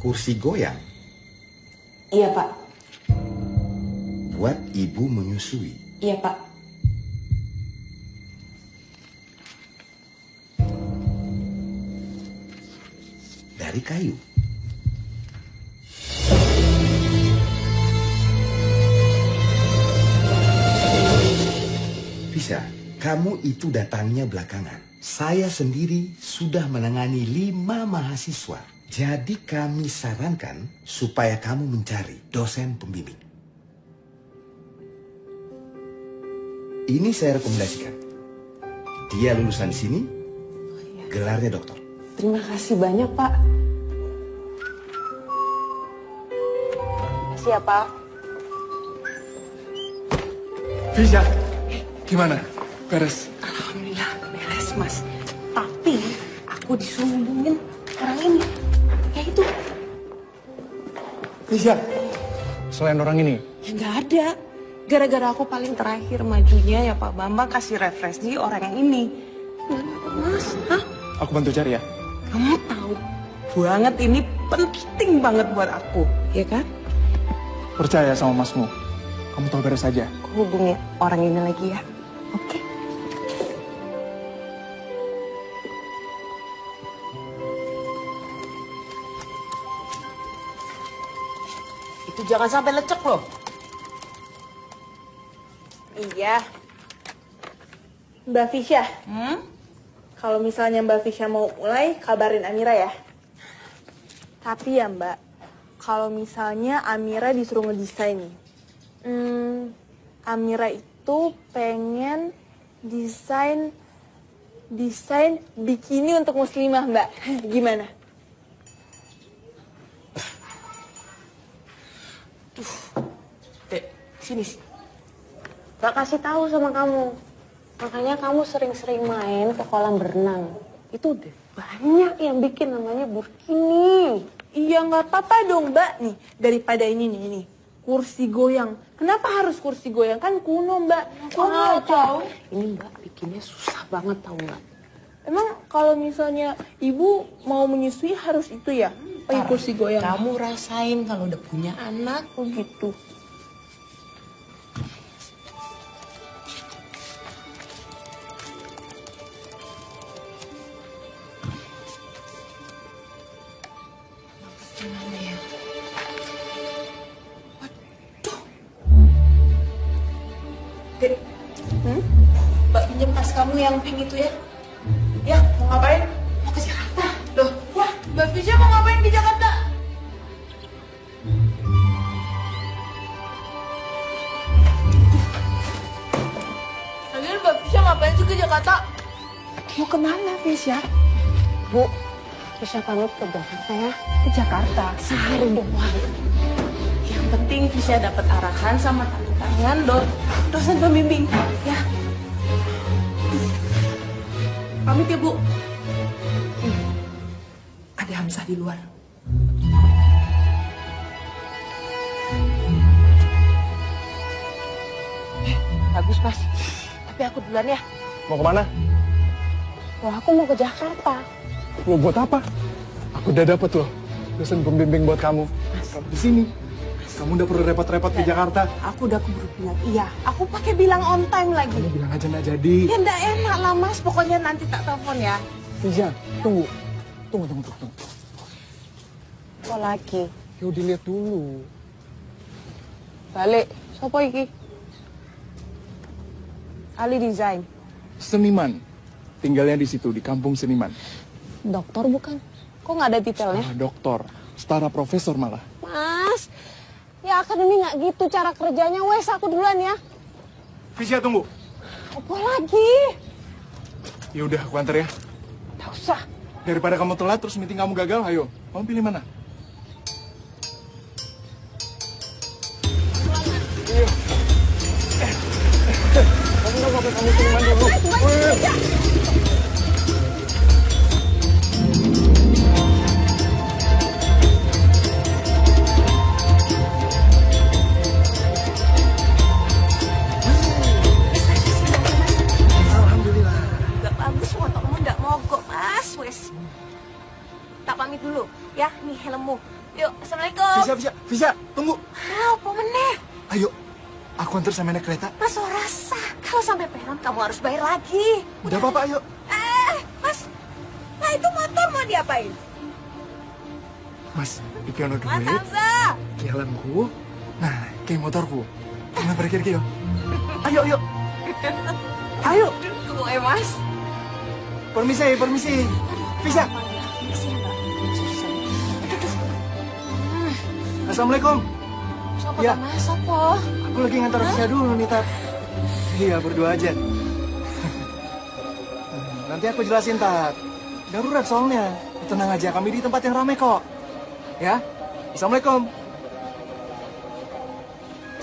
kursi goyang? Iya, Pak. Buat ibu menyusui? Iya, Pak. Dari kayu? Fisya, kamu itu datangnya belakangan. Saya sendiri sudah menangani 5 mahasiswa. Jadi kami sarankan supaya kamu mencari dosen pembimbing. Ini saya rekomendasikan. Dia lulusan sini, gelarnya doktor. Terima kasih banyak, Pak. Makasih ya, Pak. Fisya, gimana? Beres? Alhamdulillah, beres, Mas. Tapi aku disuruh hubungin orang ini. Ya itu. Fisya, selain orang ini? Ya nggak ada. Gara-gara aku paling terakhir majunya ya Pak Bambang kasih referensi orang yang ini. Kenapa, Mas? Hah? Aku bantu cari ya. Kamu tahu banget ini penting banget buat aku, ya kan? Percaya sama masmu. Kamu tahu beres aja. Aku hubungi orang ini lagi ya. Oke. Itu jangan sampai lecek loh. Iya. Mbak Fisya. Kalau misalnya Mbak Fisya mau mulai, kabarin Amira ya. Tapi ya Mbak, kalau misalnya Amira disuruh ngedesain nih. Amira itu pengen desain bikini untuk muslimah Mbak. Gimana? Dek, sini. Gak kasih tahu sama kamu. Makanya kamu sering-sering main ke kolam berenang. Itu deh banyak yang bikin namanya burkini. Iya nggak apa-apa dong Mbak nih. Daripada ini kursi goyang. Kenapa harus kursi goyang? Kan kuno Mbak. Kuno tahu. Ini Mbak bikinnya susah banget tahu nggak? Emang kalau misalnya ibu mau menyusui harus itu ya? Oh, kursi goyang. Kamu rasain kalau udah punya anak. Oh gitu. Gimana ya? Waduh. Dek, Mbak pinjam tas kamu yang pink itu ya? Ya, mau ngapain? Mau ke Jakarta. Loh, wah, Mbak Fisya mau ngapain di Jakarta? Lagian Mbak Fisya ngapain sih ke Jakarta? Mau kemana, Fisya? Bu, Fisya pamit ke Jakarta ya. Ke Jakarta. Sehari doang. Yang penting Fisya dapat arahan sama tangan dosen pembimbing. Ya. Pamit ya, Bu. Ada Hamzah di luar. Bagus, Mas. Tapi aku duluan ya. Mau kemana? Wah, aku mau ke Jakarta. Lo buat apa? Aku udah dapet loh dosen pembimbing buat kamu. Kamu di sini. Kamu udah perlu repot-repot ke Jakarta. Aku udah keburu bilang iya. Aku pakai bilang on time lagi. Kamu bilang aja nggak jadi. Ya nggak enak lah, Mas. Pokoknya nanti tak telepon ya. Fisya, tunggu. Tunggu. Apa lagi? Yuk dilihat dulu. Balik. Sopo iki? Ali Design. Seniman. Tinggalnya di situ, di kampung seniman. Dokter bukan? Kok nggak ada detailnya? Doktor. Setara profesor malah. Mas, ya akademi nggak gitu cara kerjanya. Wes, aku duluan ya. Fisya, tunggu. Apa lagi? Ya udah, aku antar ya. Tak usah. Daripada kamu telat terus meeting kamu gagal, ayo. Kamu pilih mana? Iya. Kamu nggak pakai kamu seniman dulu. Mogok, Mas, wes. Tak pamit dulu, ya. Nih helm Bisa, tunggu. Apa meneh? Ayo, aku antar sama naik kereta. Mas rasa kalau sampai peron kamu harus bayar lagi. Udah apa-apa, ayo. Mas. Nah itu motor mau diapain? Mas, iki ono Mas duit. Hamza. Ki helmku. Nah, ki motorku. Kita pergi ki yo. Ayo, ayo. Ayo. Tunggu Mas. Permisi, permisi. Bisa. Assalamualaikum. Sopo Ya. Mas, sopo? Aku lagi ngantar Fisya dulu nih, Tat. Iya, berdua aja. Nanti aku jelasin, Tat. Darurat soalnya. Tenang aja, kami di tempat yang ramai kok. Ya? Assalamualaikum.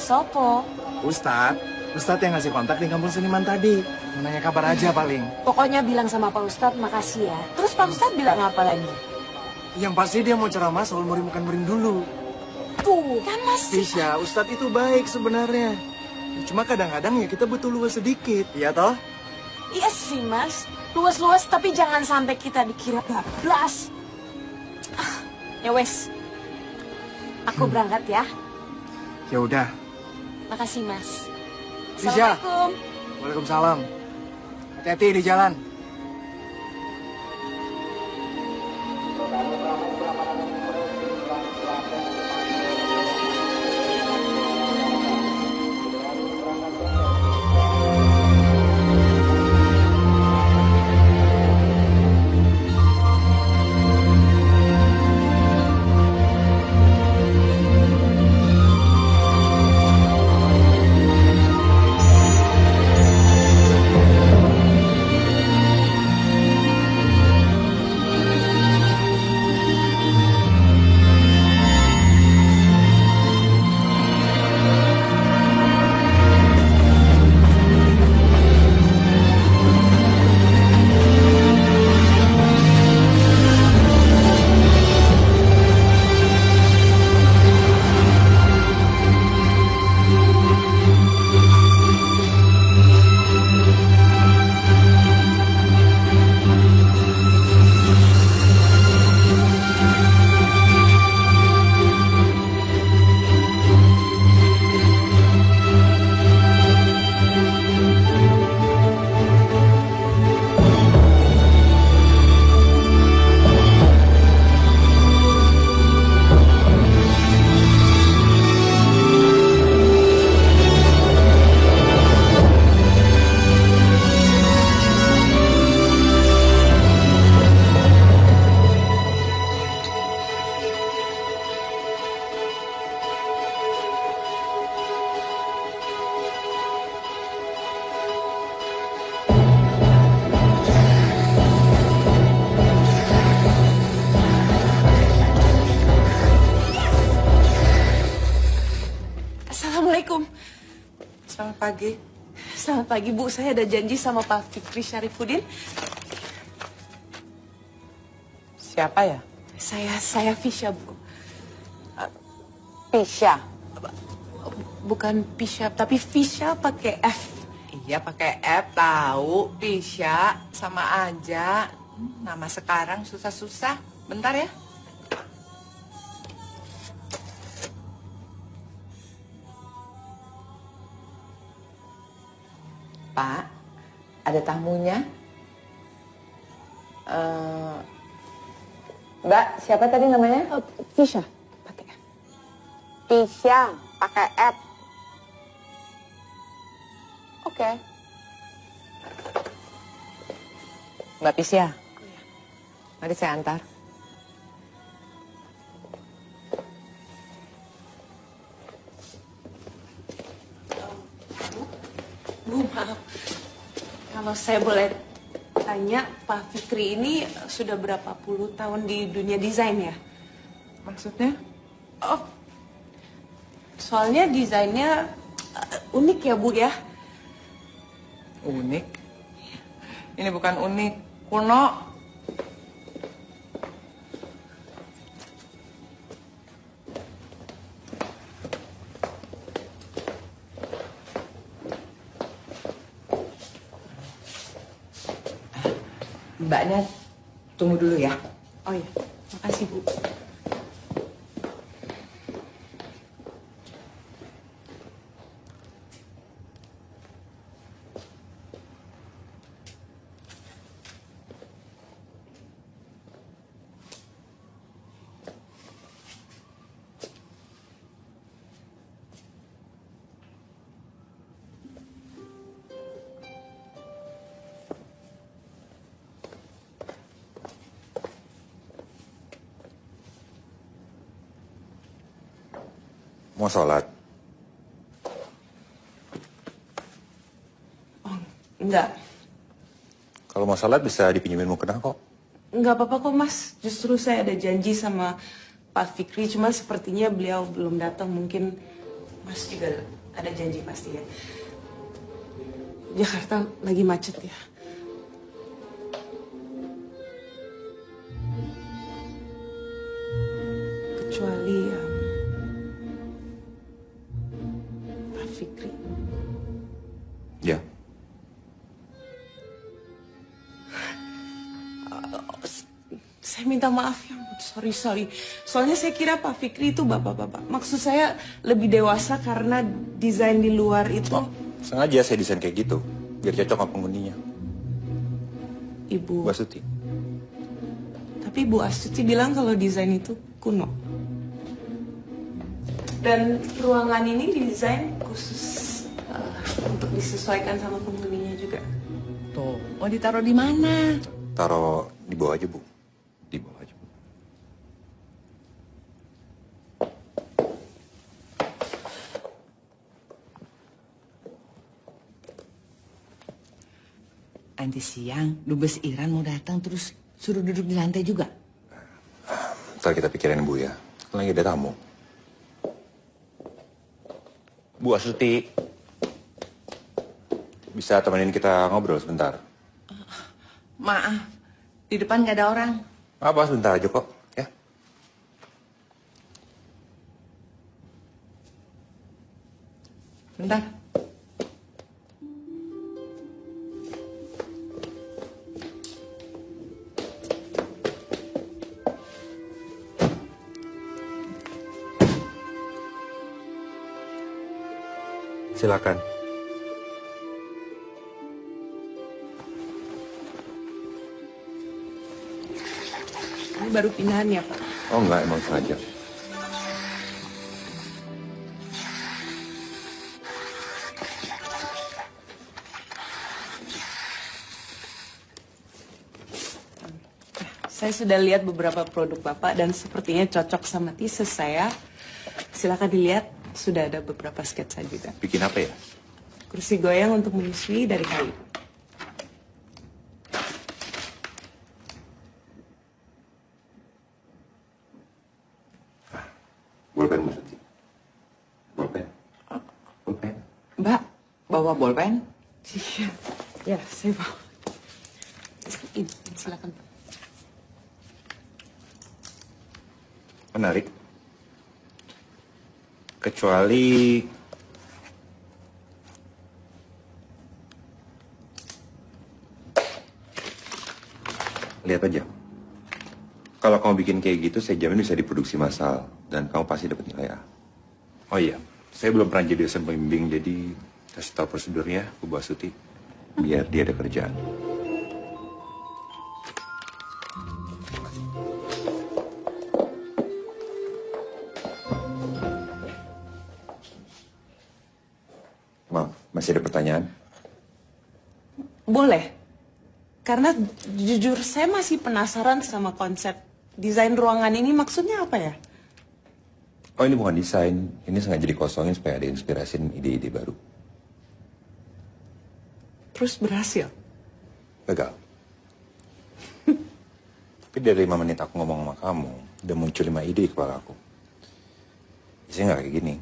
Sopo? Ustadz. Ustadz yang ngasih kontak di kampung seniman tadi. Mau nanya kabar aja paling. Pokoknya bilang sama Pak Ustadz makasih ya. Terus Pak Ustadz bilang apa lagi? Yang pasti dia mau ceramah soal murim bukan murim dulu. Tuh, kan Mas. Fisya, Ustadz itu baik sebenarnya. Cuma kadang-kadang ya kita butuh luas sedikit. Iya toh? Iya sih Mas. Luas-luas tapi jangan sampai kita dikira bablas. Ya wes. Aku berangkat ya. Ya udah. Makasih Mas. Fisya. Assalamualaikum. Waalaikumsalam. Hati-hati di jalan. Selamat pagi. Selamat pagi Bu, saya ada janji sama Pak Fikri Syarifuddin. Siapa ya? Saya Fisya Bu. Fisya. Bukan Fisya, tapi Fisya pakai F. Iya pakai F tahu. Fisya sama aja. Nama sekarang susah-susah. Bentar ya. Pak, ada tamunya. Mbak, siapa tadi namanya? Fisya pakai F. Fisya, pakai F. Oke. Mbak Fisya. Mari saya antar. Bu, maaf. Kalau saya boleh tanya, Pak Fikri ini sudah berapa puluh tahun di dunia desain ya? Maksudnya? Oh, soalnya desainnya unik ya Bu ya? Unik? Ini bukan unik, kuno. Mbaknya tunggu dulu ya. Oh iya, makasih Bu. Mau sholat? Oh, enggak. Kalau mau sholat bisa dipinjemin mukena kok. Enggak apa-apa kok mas. Justru saya ada janji sama Pak Fikri. Cuma sepertinya beliau belum datang. Mungkin mas juga ada janji pasti ya. Jakarta lagi macet ya. Kecuali Pak Fikri. Ya. Saya minta maaf ya, sorry. Soalnya saya kira Pak Fikri itu bapak-bapak. Maksud saya lebih dewasa karena desain di luar itu. Oh, sengaja saya desain kayak gitu, biar cocok sama penghuninya. Ibu. Bu Astuti. Tapi Bu Astuti bilang kalau desain itu kuno. Dan ruangan ini didesain khusus untuk disesuaikan sama penghuninya juga. Tuh, mau ditaruh di mana? Taruh di bawah aja, Bu. Di bawah aja, Bu. Nanti siang, Dubes Iran mau datang terus suruh duduk di lantai juga. Ntar kita pikirin, Bu ya. Kan lagi ada tamu. Bu Astuti. Bisa temenin kita ngobrol sebentar? Maaf, di depan nggak ada orang. Apa, sebentar aja kok, ya. Bentar. Silakan. Ini baru pindahan ya Pak? Oh enggak, emang sengaja. Saya sudah lihat beberapa produk Bapak dan sepertinya cocok sama thesis saya. Silakan dilihat, sudah ada beberapa sketsa juga. Bikin apa ya? Kursi goyang untuk menyusui dari kayu. Bolpen, Bu Astuti. Bolpen. Bolpen. Mbak, bawa bolpen? Iya, ya saya bawa. Ini, silakan Pak. Menarik. Kecuali lihat aja. Kalau kamu bikin kayak gitu, saya jamin bisa diproduksi massal dan kamu pasti dapat nilai A. Oh iya, saya belum pernah jadi dosen pembimbing, jadi kasih tahu prosedurnya ke Bu Astuti biar dia ada kerjaan. Maaf, masih ada pertanyaan? Boleh. Karena jujur saya masih penasaran sama konsep desain ruangan ini, maksudnya apa ya? Oh, ini bukan desain, ini sengaja dikosongin supaya ada inspirasi dan ide-ide baru. Terus berhasil? Gagal. Tapi dari 5 menit aku ngomong sama kamu, udah muncul 5 ide di kepala aku. Isinya nggak kayak gini.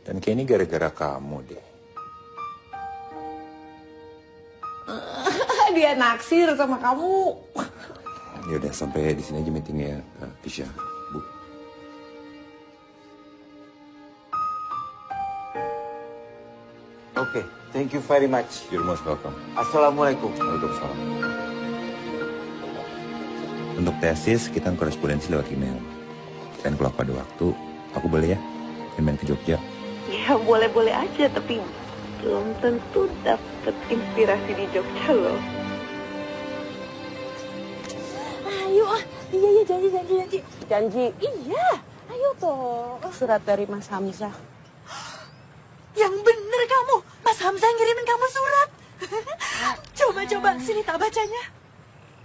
Dan kayak ini gara-gara kamu deh. Dia naksir sama kamu. Ya udah, sampai di sini aja meetingnya, Tisha, Bu. Okay, thank you very much. You're most welcome. Assalamualaikum. Waalaikumsalam. Untuk tesis, kita korespondensi lewat email. Dan kalau aku ada waktu, aku boleh ya main ke Jogja. Ya boleh-boleh aja, tapi belum tentu dapet inspirasi di Jogja loh. Ayo iya janji. Janji, Iya, ayo toh. surat dari Mas Hamzah. Yang bener kamu, Mas Hamzah ngirimin kamu surat. Coba, sini tak bacanya.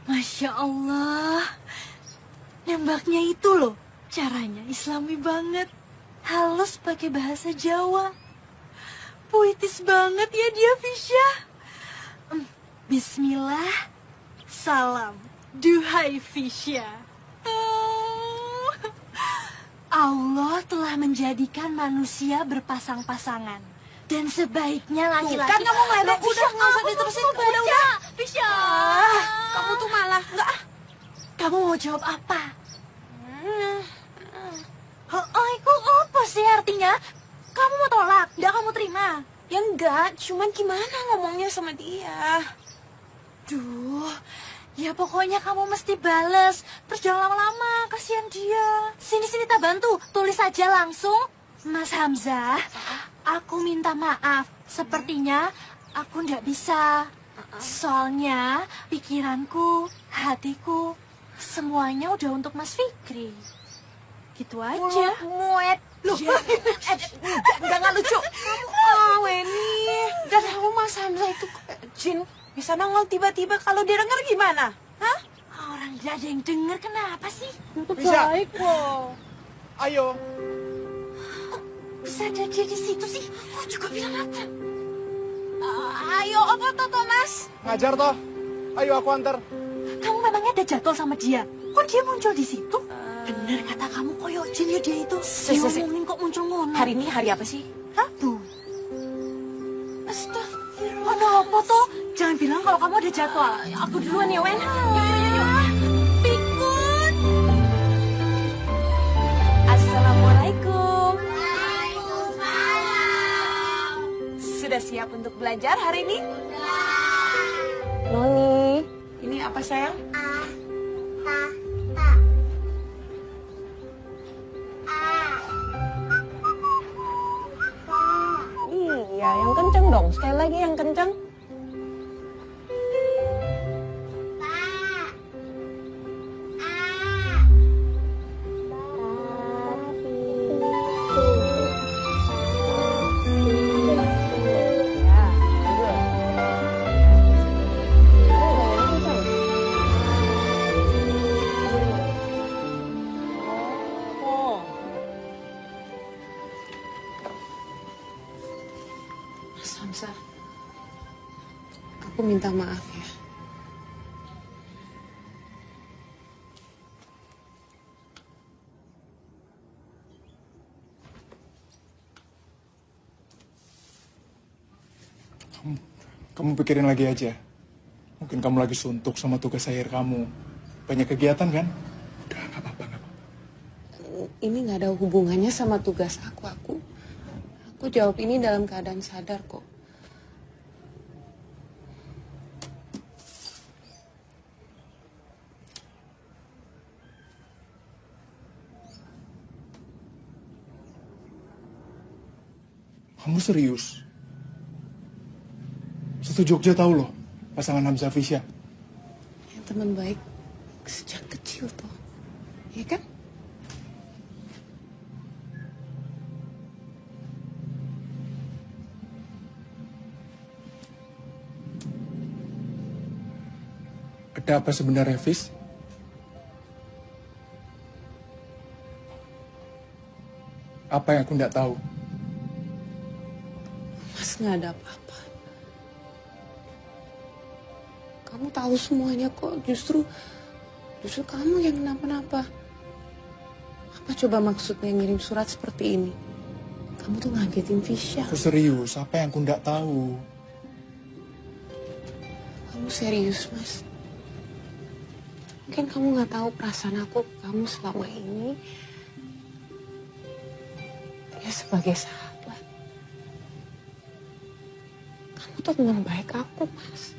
Masya Allah, nembaknya itu loh, caranya islami banget. halus pakai bahasa Jawa. Puitis banget ya dia, Fisya. Bismillah, salam, duhai Fisya. Allah telah menjadikan manusia berpasang-pasangan. Dan sebaiknya laki-laki... Kan kamu ngeledek, Fisya, nggak usah diterusin. Udah. Fisya. Kamu tuh malah nggak. Kamu mau jawab apa? Itu apa sih artinya? Kamu mau tolak, nggak kamu terima? Ya enggak, cuman gimana ngomongnya sama dia? Duh, ya pokoknya kamu mesti bales. Terus jangan lama-lama, kasihan dia. Sini tak bantu, tulis aja langsung. Mas Hamzah, aku minta maaf. Sepertinya aku nggak bisa. Soalnya pikiranku, hatiku, semuanya udah untuk Mas Fikri. Gitu aja. Muet. Loh, nggak lucu. Weni. Dan kamu Mas Hamzah itu jin. Bisa nongol tiba-tiba kalau dia denger gimana? Hah? Orang gak ada yang denger, kenapa sih? Itu Bisa. baik kok. Ayo. Bisa ada dia di situ sih? Aku juga bilang apa? Ayo, apa Toto Mas? Ngajar toh. Ayo aku antar. Kamu memangnya ada jadwal sama dia? Kok dia muncul di situ? Bener kata kamu, koyok jin ya dia itu. Diomongin kok muncul ngono. Hari ini hari apa sih? Hah? Tuh. Astagfirullah. Ada apa toh? Jangan bilang kalau kamu ada jadwal. Aku duluan ya, Wen. Yuk. Pikun. Assalamualaikum. Waalaikumsalam. Sudah siap untuk belajar hari ini? Noni. Ini apa sayang? Iya, yang kenceng dong. Sekali lagi yang kenceng. Mas Hamzah, aku minta maaf ya. Kamu pikirin lagi aja. Mungkin kamu lagi suntuk sama tugas akhir kamu. Banyak kegiatan kan? Udah, nggak apa-apa. Ini nggak ada hubungannya sama tugas aku. Aku jawab ini dalam keadaan sadar kok. Kamu serius? Satu Jogja tahu loh, pasangan Hamzah Fisya. Ya, teman baik sejak kecil toh. Iya kan? Ada apa sebenarnya, Fis? Apa yang aku nggak tahu? Mas nggak ada apa-apa. Kamu tahu semuanya kok. Justru kamu yang kenapa-napa. Apa coba maksudnya ngirim surat seperti ini? Kamu tuh ngagetin Fisya. Aku serius, apa yang aku nggak tahu? Kamu serius, Mas? Mungkin kamu nggak tahu perasaan aku ke kamu selama ini. Ya sebagai sahabat. Kamu tuh teman baik aku, Mas.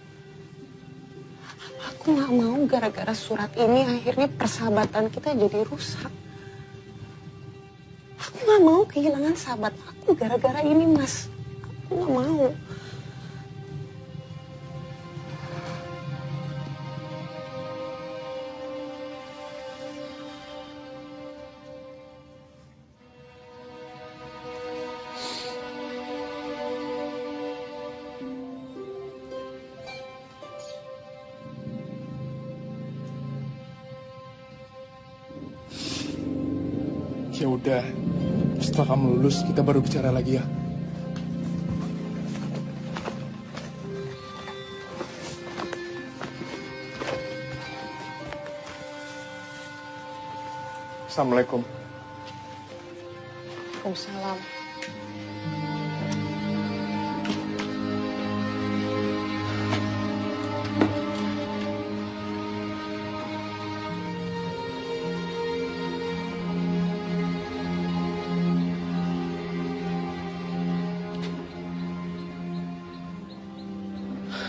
Aku nggak mau gara-gara surat ini akhirnya persahabatan kita jadi rusak. Aku nggak mau kehilangan sahabat aku gara-gara ini, Mas. Aku nggak mau. Ya udah, Setelah kamu lulus, kita baru bicara lagi ya. Assalamualaikum. Waalaikumsalam.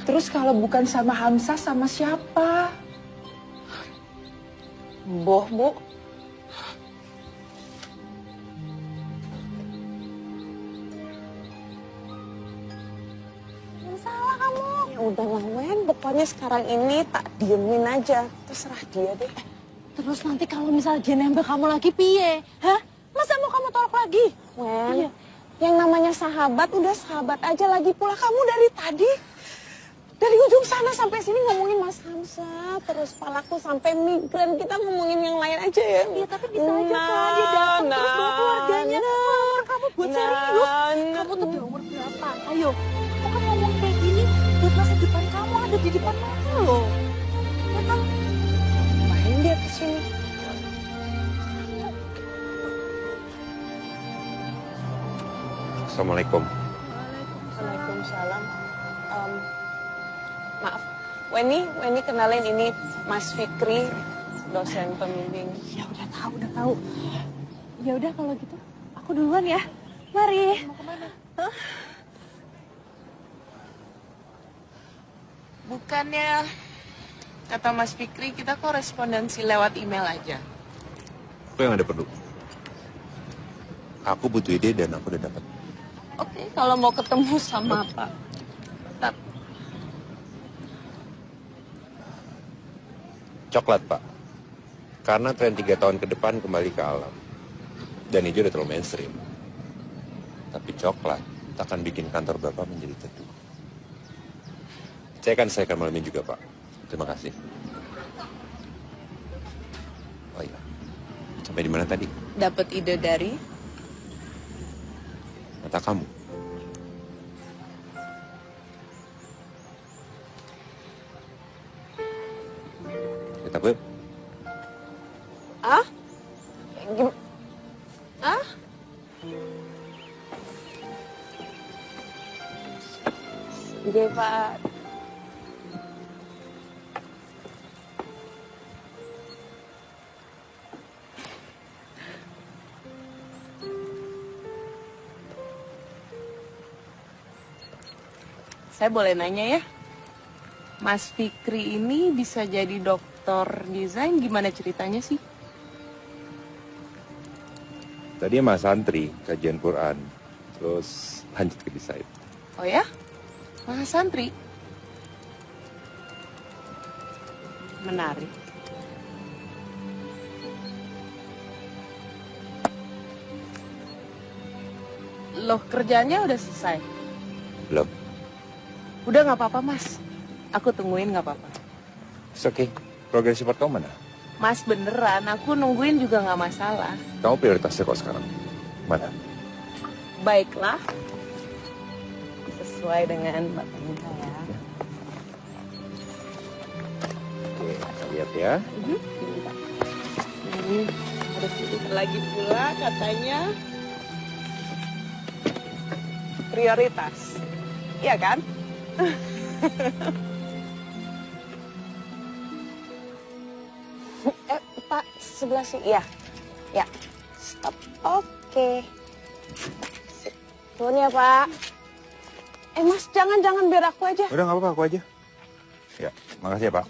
Terus kalau bukan sama Hamzah, sama siapa? Boh, Bu. Yang salah kamu. Ya udahlah, Wen. Pokoknya sekarang ini tak diemin aja. Terserah dia deh. Terus nanti kalau misal dia nembak kamu lagi piye? Hah? Masa mau kamu tolak lagi? Wen, Iya. yang namanya sahabat udah sahabat aja. Lagi pula kamu dari tadi. Dari ujung sana sampai sini ngomongin Mas Hamzah. Terus palaku sampai migran. Kita ngomongin yang lain aja ya. Iya, tapi bisa aja kan dia datang terus bawa keluarganya. Umur kamu buat serius. Kamu tuh di umur berapa? Ayo, kamu kan ngomong kayak gini buat masa depan kamu ada di depan mata loh. Ya kan? Main dia kesini. Assalamualaikum. Waalaikumsalam. Maaf, Weni kenalin ini Mas Fikri, dosen pembimbing. Ya udah tahu. Ya udah kalau gitu, aku duluan ya. Mari. Mau kemana? Bukannya kata Mas Fikri kita korespondensi lewat email aja. Aku yang ada perlu. Aku butuh ide dan aku udah dapat. Oke, kalau mau ketemu sama Pak. Coklat, Pak. Karena tren 3 tahun ke depan kembali ke alam. Dan hijau udah terlalu mainstream. Tapi coklat takkan bikin kantor Bapak menjadi teduh. Saya akan malam ini juga, Pak. Terima kasih. Oh iya. Sampai di mana tadi? Dapat ide dari Mata kamu. Kita gue. Ah? Gim ah? Iya, Pak. Saya boleh nanya ya, Mas Fikri ini bisa jadi doktor desain, gimana ceritanya sih? Tadi Mas santri, kajian Quran. Terus lanjut ke desain. Oh ya? Mas santri? Menarik. Loh, kerjanya udah selesai? Belum. Udah nggak apa-apa, Mas. Aku tungguin nggak apa-apa. It's okay. Progres report kamu mana? Mas beneran, aku nungguin juga nggak masalah. Kamu prioritasnya kok sekarang? Mana? Baiklah. Sesuai dengan Bapak minta ya. Oke, kita lihat ya. Ini harus lagi pula katanya prioritas. Iya kan? Pak, sebelah sini. Ya. Ya. Stop. Oke. Sip. Turun ya, Pak. Mas, jangan biar aku aja. Udah nggak apa-apa, aku aja. Ya, makasih ya Pak.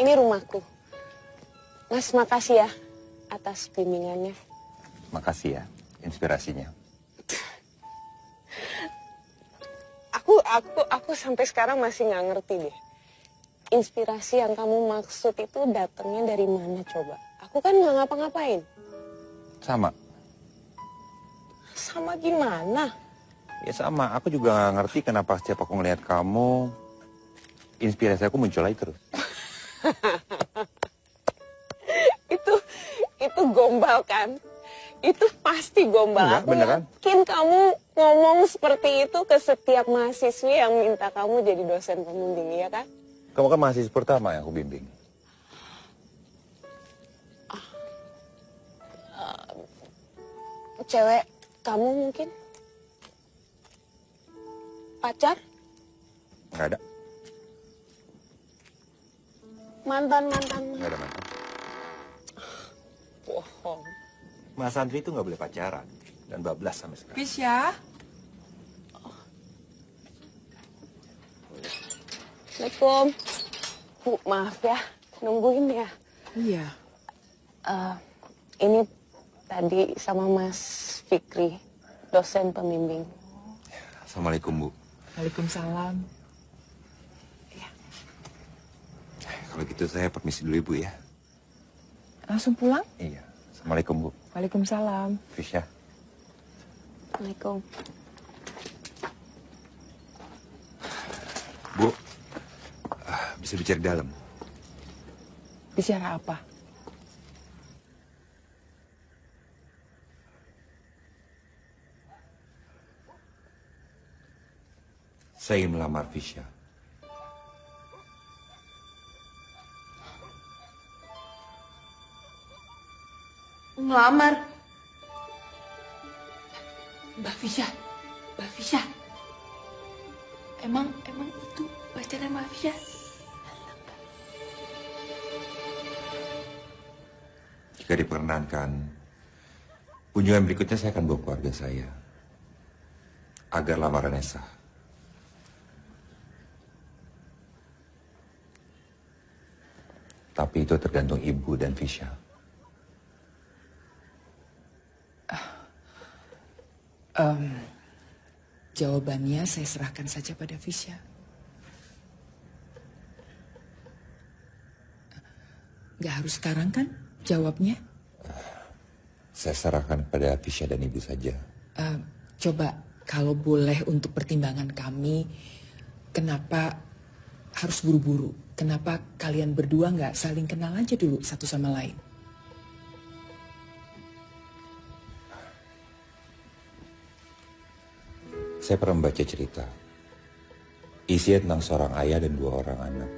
Ini rumahku. Mas, makasih ya atas bimbingannya. Makasih ya, inspirasinya. Aku sampai sekarang masih nggak ngerti deh. Inspirasi yang kamu maksud itu datangnya dari mana coba? Aku kan nggak ngapa-ngapain. Sama. Sama gimana? Ya sama, aku juga nggak ngerti kenapa setiap aku ngeliat kamu, inspirasi aku muncul lagi terus. Itu gombal kan? Itu pasti gombal. Enggak, Aku beneran. yakin kamu ngomong seperti itu ke setiap mahasiswi yang minta kamu jadi dosen pembimbing, ya kan? Kamu kan mahasiswa pertama yang aku bimbing. Cewek kamu mungkin? Pacar? Nggak ada. Mantan. Nggak ada mantan. Bohong. Mas Andri itu nggak boleh pacaran. Dan bablas sampai sekarang. Fisya, Assalamualaikum. Bu, maaf ya, nungguin ya. iya. Ini tadi sama Mas Fikri, dosen pembimbing. Assalamualaikum, Bu. Waalaikumsalam. Kalau gitu saya permisi dulu, Ibu ya. Langsung pulang? Iya. Assalamualaikum, Bu. Waalaikumsalam. Fisya. Assalamualaikum. Bu, bisa bicara di dalam. Bicara apa? Saya ingin melamar Fisya. Ngelamar. Mbak Fisya. Emang itu pacarnya Mbak Fisya? Jika diperkenankan, kunjungan berikutnya saya akan bawa keluarga saya. Agar lamarannya sah. Tapi itu tergantung Ibu dan Fisya. Jawabannya saya serahkan saja pada Fisya. Gak harus sekarang kan jawabnya? Saya serahkan pada Fisya dan Ibu saja. Coba kalau boleh untuk pertimbangan kami, kenapa harus buru-buru? Kenapa kalian berdua nggak saling kenal aja dulu satu sama lain? Saya pernah membaca cerita. Isinya tentang seorang ayah dan 2 orang anak.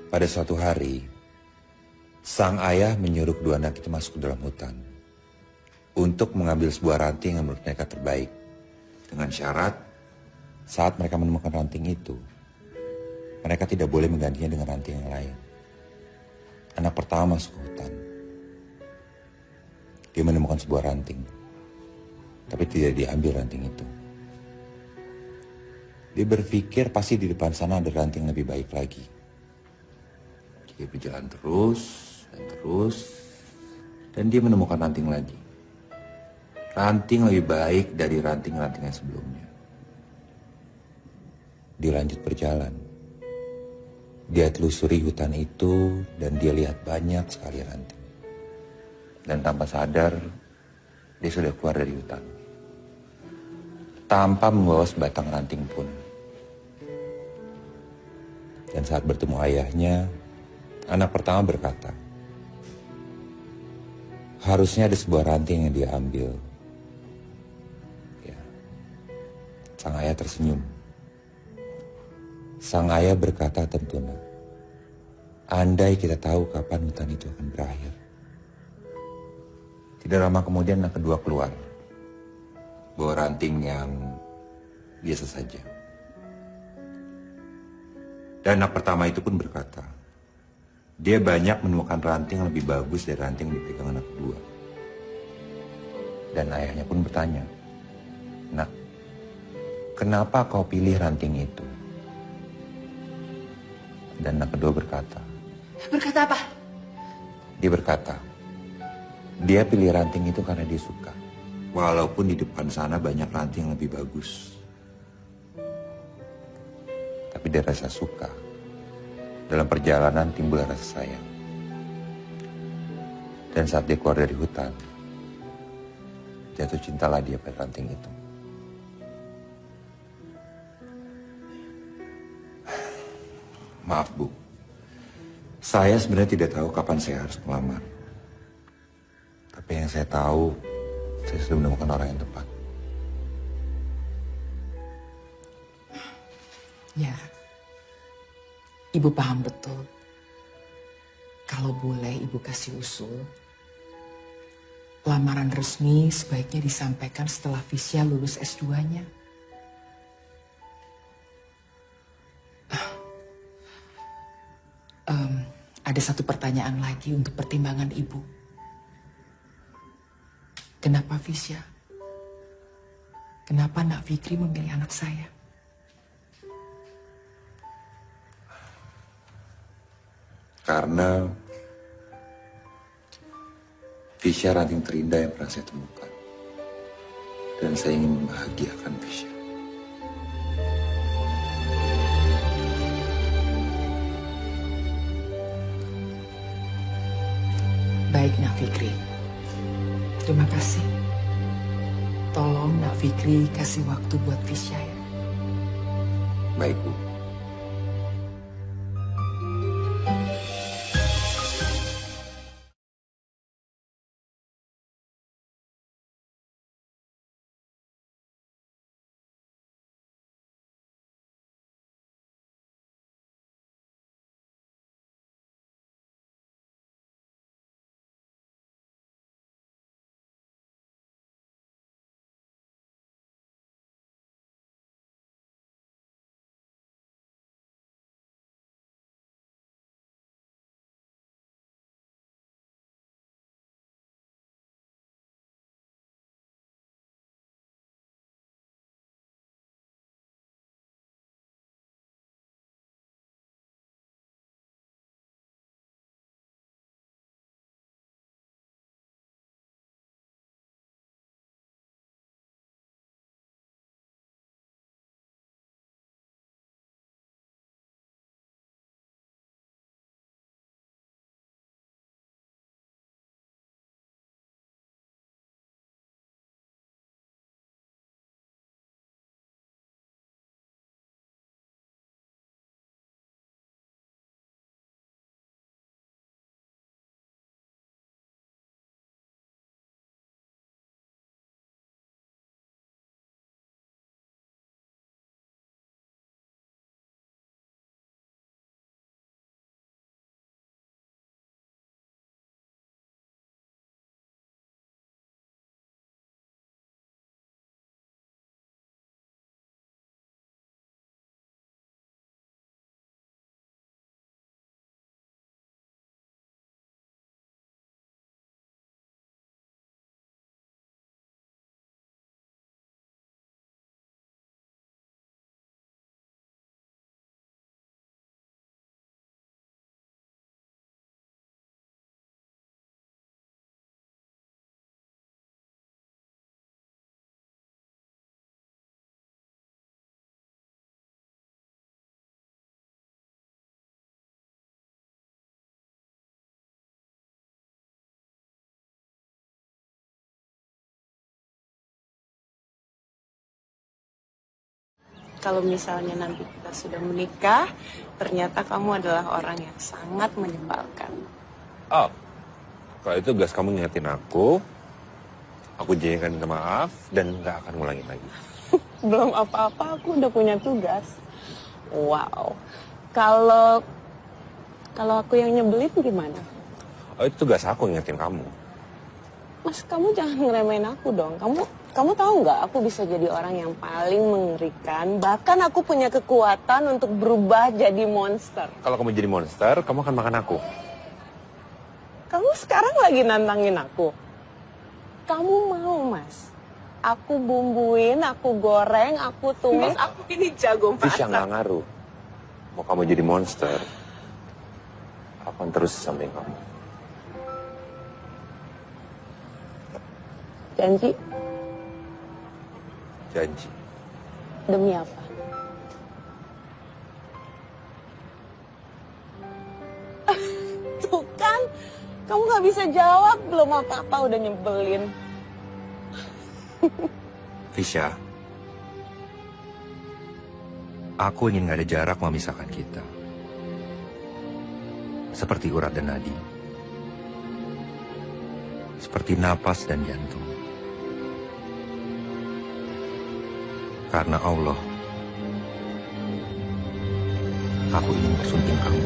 Pada suatu hari, sang ayah menyuruh kedua anak itu masuk ke dalam hutan untuk mengambil sebuah ranting yang menurut mereka terbaik. Dengan syarat, saat mereka menemukan ranting itu, mereka tidak boleh menggantinya dengan ranting yang lain. Anak pertama masuk ke hutan. Dia menemukan sebuah ranting, tapi tidak diambil ranting itu. Dia berpikir pasti di depan sana ada ranting lebih baik lagi. Dia berjalan terus, dan dia menemukan ranting lagi. Ranting lebih baik dari ranting-ranting yang sebelumnya. Dia lanjut berjalan. Dia telusuri hutan itu dan dia lihat banyak sekali ranting. Dan tanpa sadar, dia sudah keluar dari hutan. Tanpa membawa sebatang ranting pun. Dan saat bertemu ayahnya, anak pertama berkata, harusnya ada sebuah ranting yang dia ambil. Ya. Sang ayah tersenyum. Sang ayah berkata tentunya, andai kita tahu kapan hutan itu akan berakhir. Tidak lama kemudian anak kedua keluar. Bawa ranting yang biasa saja. Dan anak pertama itu pun berkata, dia banyak menemukan ranting yang lebih bagus dari ranting yang dipegang anak kedua. Dan ayahnya pun bertanya, nak, kenapa kau pilih ranting itu? Dan anak kedua berkata. Berkata apa? Dia berkata, dia pilih ranting itu karena dia suka. Walaupun di depan sana banyak ranting yang lebih bagus. Tapi dia rasa suka. Dalam perjalanan timbul rasa sayang. Dan saat dia keluar dari hutan, jatuh cintalah dia pada ranting itu. Maaf Bu, Saya sebenarnya tidak tahu kapan saya harus melamar. Tapi yang saya tahu, saya sudah menemukan orang yang tepat. Ya, Ibu paham betul. Kalau boleh Ibu kasih usul, lamaran resmi sebaiknya disampaikan setelah Visya lulus S2-nya. Ada satu pertanyaan lagi untuk pertimbangan Ibu. Kenapa Visya? Kenapa Nak Fikri memilih anak saya? Karena Visya ranting terindah yang pernah saya temukan. Dan saya ingin membahagiakan Visya. Baik Nak Fikri. Terima kasih. Tolong Nak Fikri kasih waktu buat Visya ya. Baik, Bu. Kalau misalnya nanti kita sudah menikah, ternyata kamu adalah orang yang sangat menyebalkan. Oh, kalau itu gas kamu ngingetin aku janjikan minta maaf dan nggak akan ngulangin lagi. Belum apa-apa, aku udah punya tugas. Wow. Kalau aku yang nyebelin gimana? Oh, itu tugas aku ngingetin kamu. Mas, kamu jangan ngeremehin aku dong. Kamu tahu nggak, aku bisa jadi orang yang paling mengerikan. Bahkan aku punya kekuatan untuk berubah jadi monster. Kalau kamu jadi monster, kamu akan makan aku. Kamu sekarang lagi nantangin aku. Kamu mau, Mas? Aku bumbuin, aku goreng, aku tumis, aku ini jago masak. Visya nggak ngaruh. Mau kamu jadi monster, aku akan terus samping kamu. Janji? Janji. Demi apa? Tuh kan, kamu gak bisa jawab, belum apa-apa udah nyebelin. Visya, aku ingin gak ada jarak memisahkan kita. seperti urat dan nadi, seperti napas dan jantung. Karena Allah, aku ingin bersunting kamu.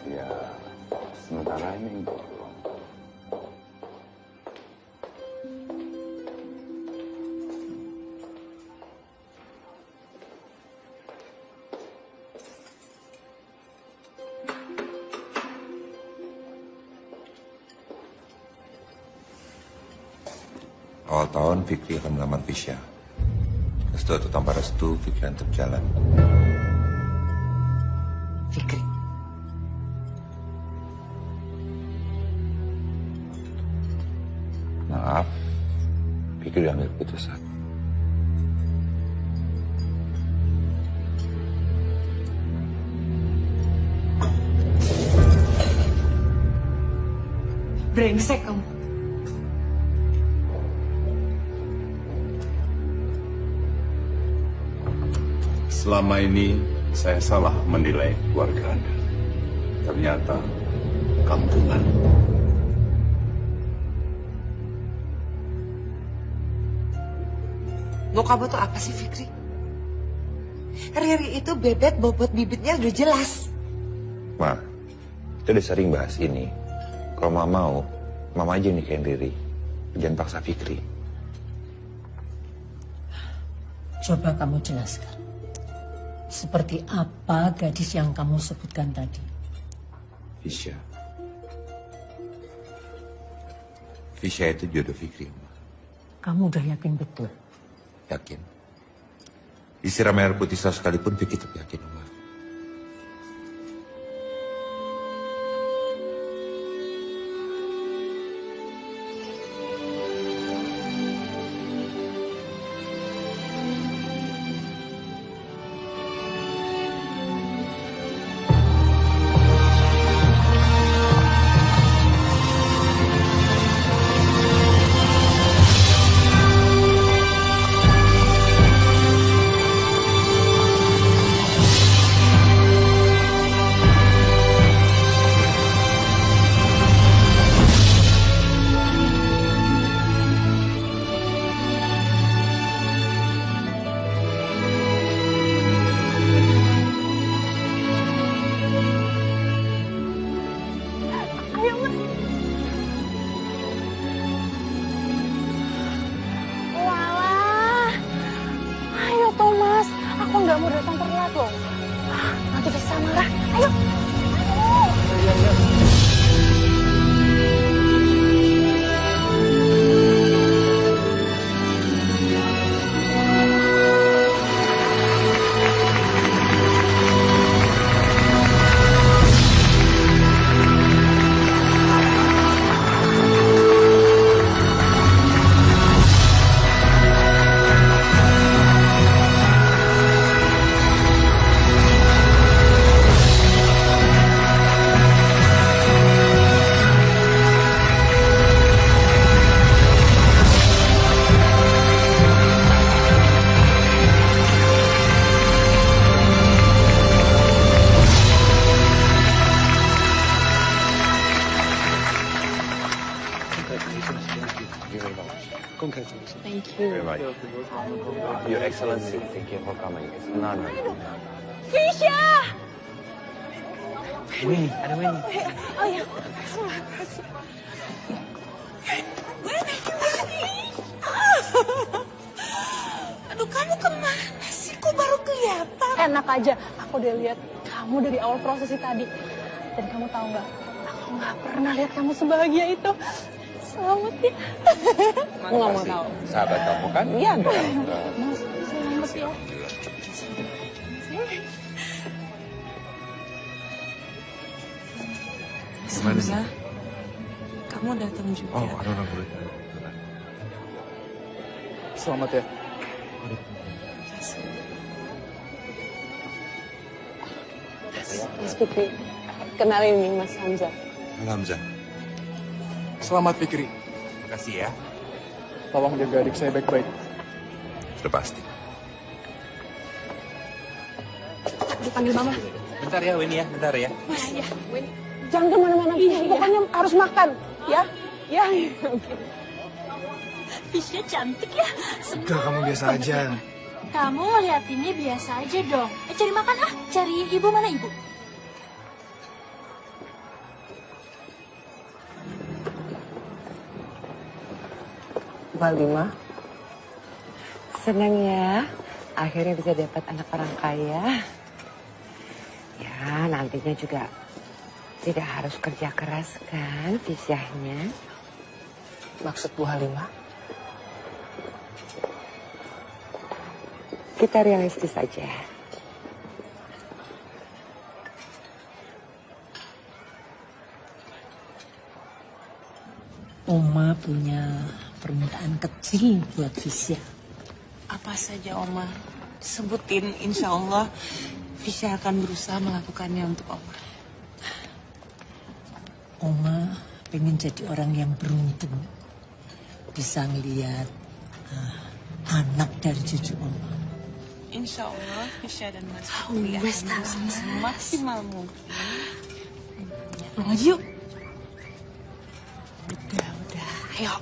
Ya, sementara ini. Awal tahun Fikri akan melamar Fisya. Restu atau tanpa restu, Fikri akan terjalan. Fikri, Maaf, Fikri udah ambil keputusan. brengsek kamu. Selama ini saya salah menilai keluarga Anda. Ternyata kampungan. Mau kamu tuh apa sih, Fikri? Riri itu bebet bobot bibitnya udah jelas. Ma, kita udah sering bahas ini. Kalau Mama mau, Mama aja nikahin Riri. Jangan paksa Fikri. Coba kamu jelaskan. Seperti apa gadis yang kamu sebutkan tadi? Fisya. Fisya itu jodoh Fikri, Ma. Kamu udah yakin betul? Yakin. Disiram air putih sekalipun Fikri tetap yakin, Ma. Walah. Ayo Thomas, aku nggak mau datang terlambat loh. Nanti bisa marah. Ayo. Thank you very much. Your Excellency, thank you for coming. It's an honor. Fisya. Winnie, ada Winnie. Oh ya. Aduh, kamu kemana sih? Kok baru kelihatan? Enak aja, aku udah lihat kamu dari awal prosesi tadi. Dan kamu tahu nggak? Aku nggak pernah lihat kamu sebahagia itu. Selamat ya. Aku nggak mau tahu. Sahabat kamu kan? Iya dong. Mas, selamat ya. Gimana sih? Kamu datang juga. Oh, aduh, Selamat ya. Mas Fikri, Kenalin nih Mas Hamzah. Hamzah. Selamat Fikri. Makasih ya. Tolong jaga adik saya baik-baik. Sudah pasti. Dipanggil Mama. Bentar ya, Winnie ya. Bentar ya. Ya, Win. Jangan kemana-mana. Pokoknya harus makan. Ya. Ya. Fisya cantik ya. Udah, kamu biasa aja. Kamu ngeliatinnya biasa aja dong. Cari makan ah. Cari ibu, mana ibu? Balima. Senang ya. Akhirnya bisa dapat anak orang kaya. Ya, nantinya juga tidak harus kerja keras kan, Fisyahnya. Maksud Bu Halimah? Kita realistis aja. Oma punya permintaan kecil buat Fisya. Apa saja, Oma? Sebutin, insya Allah Fisya akan berusaha melakukannya untuk Oma. Oma pengen jadi orang yang beruntung. Bisa ngeliat anak dari cucu Oma. Insya Allah Fisya dan Mas Fikri akan berusaha semaksimal mungkin. Pulang aja yuk. Udah, ayo.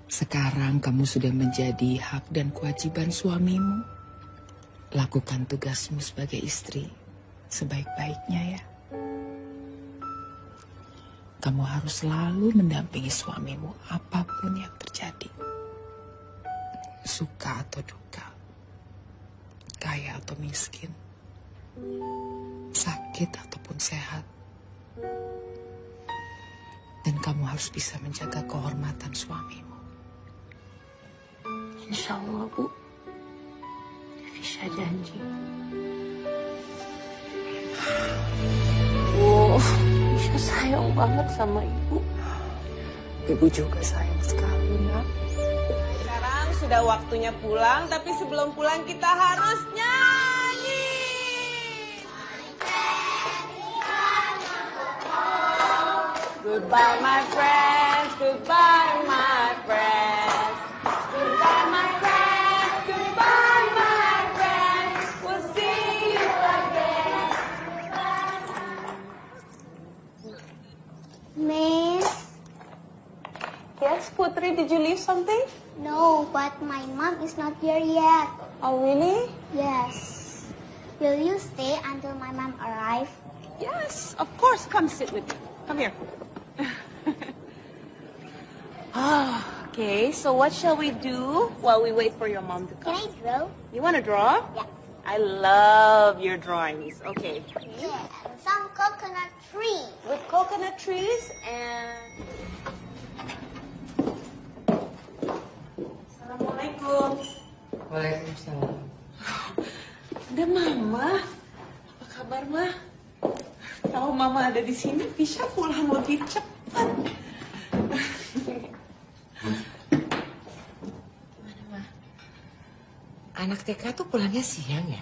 Sekarang kamu sudah menjadi hak dan kewajiban suamimu. Lakukan tugasmu sebagai istri sebaik-baiknya ya. Kamu harus selalu mendampingi suamimu apapun yang terjadi. Suka atau duka, kaya atau miskin, sakit ataupun sehat. Dan kamu harus bisa menjaga kehormatan suamimu. Insya Allah, Bu. Fisya janji. Fisya sayang banget sama Ibu. Ibu juga sayang sekali, Nak. Sekarang sudah waktunya pulang, tapi sebelum pulang kita harus nyanyi. Goodbye, my friends. Goodbye, my friends. Goodbye, my friends. Goodbye, my friends. We'll see you again. Miss? Yes, Putri, did you leave something? No, but my mom is not here yet. Oh, really? Yes. Will you stay until my mom arrives? Yes, of course. Come sit with me. Come here. Okay, so what shall we do while we wait for your mom to come? Can I draw? You want to draw? Yeah. I love your drawings. Okay. Yeah, and some coconut tree. With coconut trees and... Assalamualaikum. Waalaikumsalam. Mama ada di sini, Fisya pulang lebih cepat. Anak TK tuh pulangnya siang ya?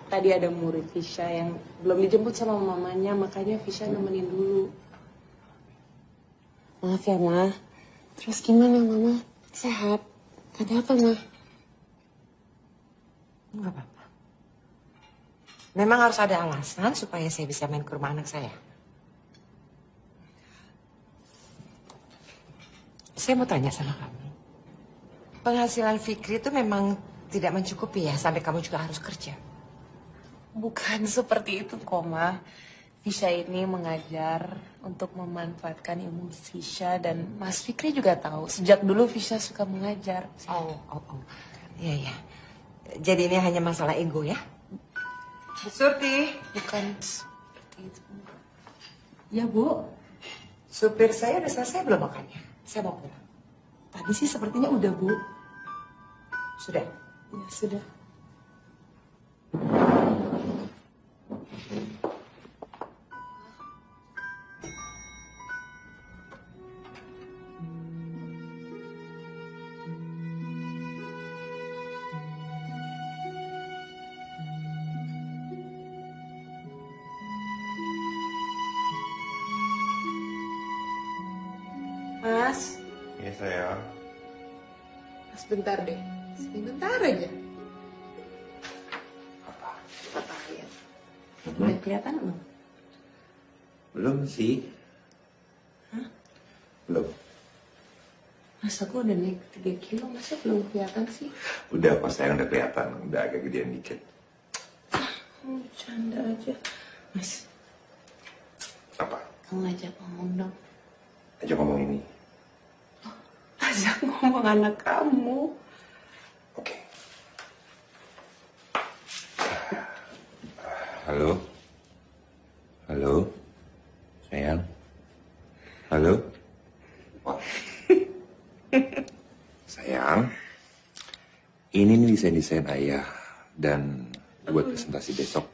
Tadi ada murid Fisya yang belum dijemput sama mamanya, makanya Fisya nemenin dulu. Maaf ya, Ma. Terus gimana, Mama? Sehat? Ada apa, Ma? Enggak apa-apa. Memang harus ada alasan supaya saya bisa main ke rumah anak saya. Saya mau tanya sama kamu. Penghasilan Fikri itu memang tidak mencukupi ya, sampai kamu juga harus kerja. Bukan seperti itu, Ma. Fisya ini mengajar untuk memanfaatkan ilmu Fisya dan Mas Fikri juga tahu. Sejak dulu Fisya suka mengajar. Oh. Iya. Jadi ini hanya masalah ego ya? Bu Surti. Bukan seperti itu. Ya, Bu. Supir saya udah selesai belum makannya? Saya mau pulang. Tadi sih sepertinya udah, Bu. Sudah? Ya, sudah. Mas. Iya, sayang. Mas, bentar deh. Sebentar aja. Apa ya? Udah kelihatan belum? Belum sih. Hah? Belum. Mas, aku udah naik 3 kilo, masa belum kelihatan sih? Udah, pas sayang udah kelihatan. Udah agak gedean dikit. Canda aja. Mas. Apa? Kamu ajak ngomong dong. Ajak ngomong ini. Ajak ngomong anak kamu. Oke. Halo? Halo? Sayang? Halo? Wah. Sayang, ini nih desain-desain ayah dan buat presentasi besok.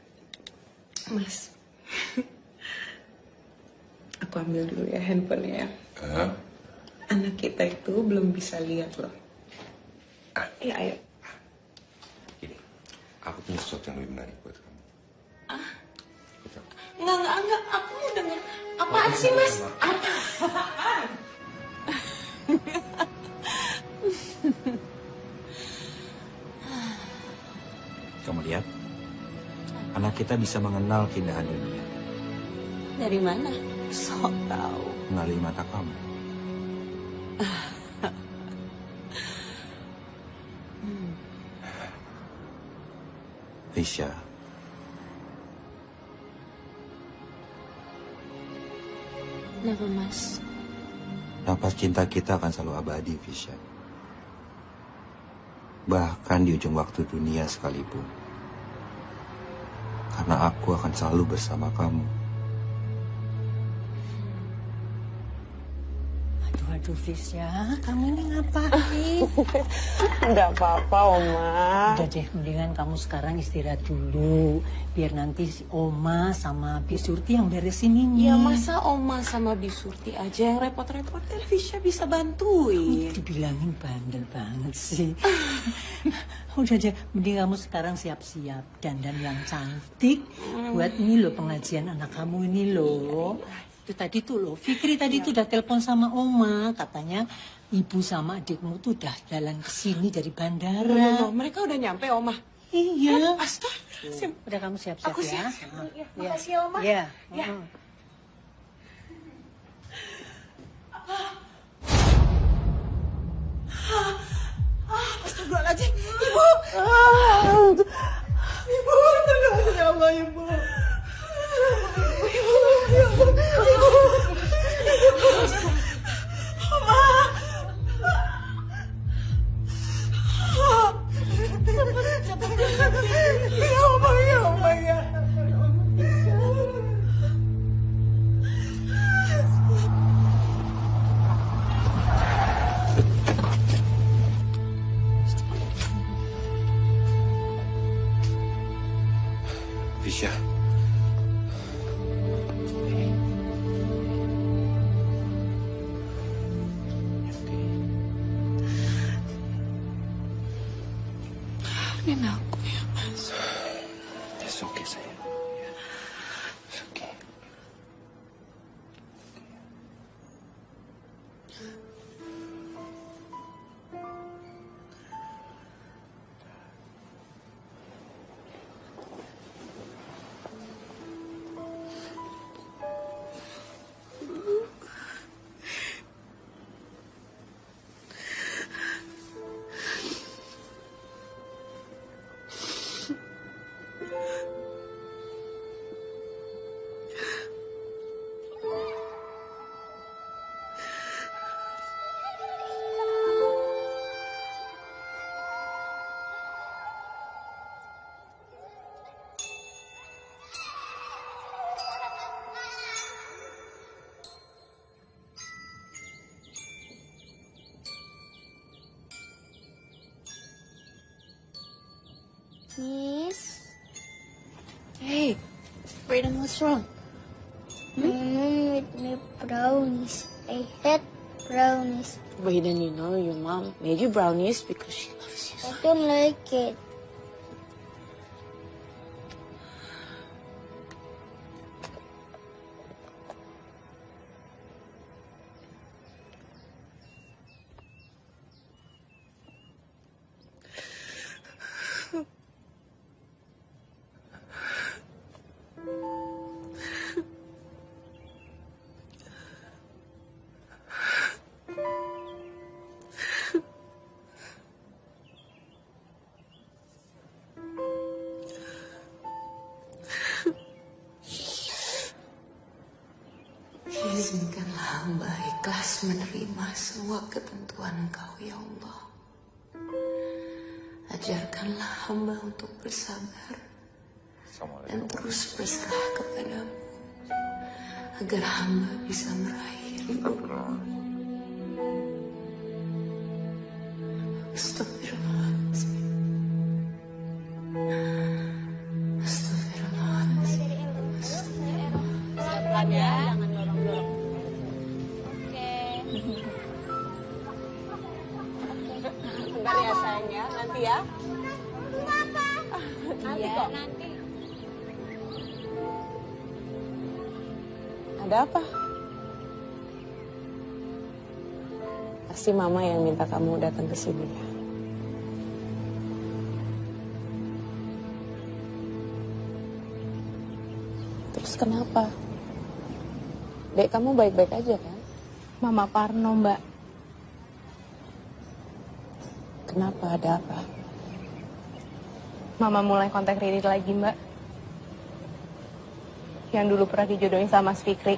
Mas. Aku ambil dulu ya handphonenya ya. Anak kita itu belum bisa lihat loh. Iya, ayo. Gini, aku punya sesuatu yang lebih menarik buat kamu. Enggak. Aku mau denger. Apaan sih, Mas? Apaan? Kamu lihat, anak kita bisa mengenal keindahan dunia Dari mana? Sok tahu. melalui mata kamu. Fisya, Kenapa, Mas? nafas cinta kita akan selalu abadi, Fisya. Bahkan di ujung waktu dunia sekalipun. Karena aku akan selalu bersama kamu. Aduh, Fisya, kamu ini ngapain? Enggak apa-apa, Oma. Udah deh, mendingan kamu sekarang istirahat dulu. Biar nanti si Oma sama Bi Surti yang beresin ini. Ya, masa Oma sama Bi Surti aja yang repot-repot, kan Fisya bisa bantuin. Dibilangin bandel banget sih. Udah deh, mending kamu sekarang siap-siap dandan yang cantik. Buat ini loh pengajian anak kamu ini loh. Itu tadi tuh loh, Fikri tadi tuh udah telepon sama Oma. Katanya ibu sama adikmu tuh udah jalan ke sini dari bandara. Loh, mereka udah nyampe, Oma? Iya. Astaga. Udah kamu siap-siap Aku ya. siap. Ya, makasih ya, Oma. Iya. Ya. Astagfirullahaladzim. Ibu. Ibu, ya Allah, Ibu. Fisya. Hey, Brayden, what's wrong? Mom made me brownies. I hate brownies. Brayden, you know your mom made you brownies because she loves you. I don't like it. Izinkanlah hamba ikhlas menerima semua ketentuan Engkau, ya Allah. Ajarkanlah hamba untuk bersabar dan terus berserah kepadamu, agar hamba bisa meraih ridho-Mu. Astagfirullahaladzim. Astagfirullahaladzim. Pelan ya, jangan dorong-dorong. Bentar ya sayang ya, nanti ya. Nanti kok. Nanti. Ada apa? Pasti mama yang minta kamu datang ke sini ya. Terus kenapa? Dek, kamu baik-baik aja kan? Mama Parno, Mbak. Kenapa, ada apa? Mama mulai kontak Riri lagi, Mbak. Yang dulu pernah dijodohin sama Mas Fikri.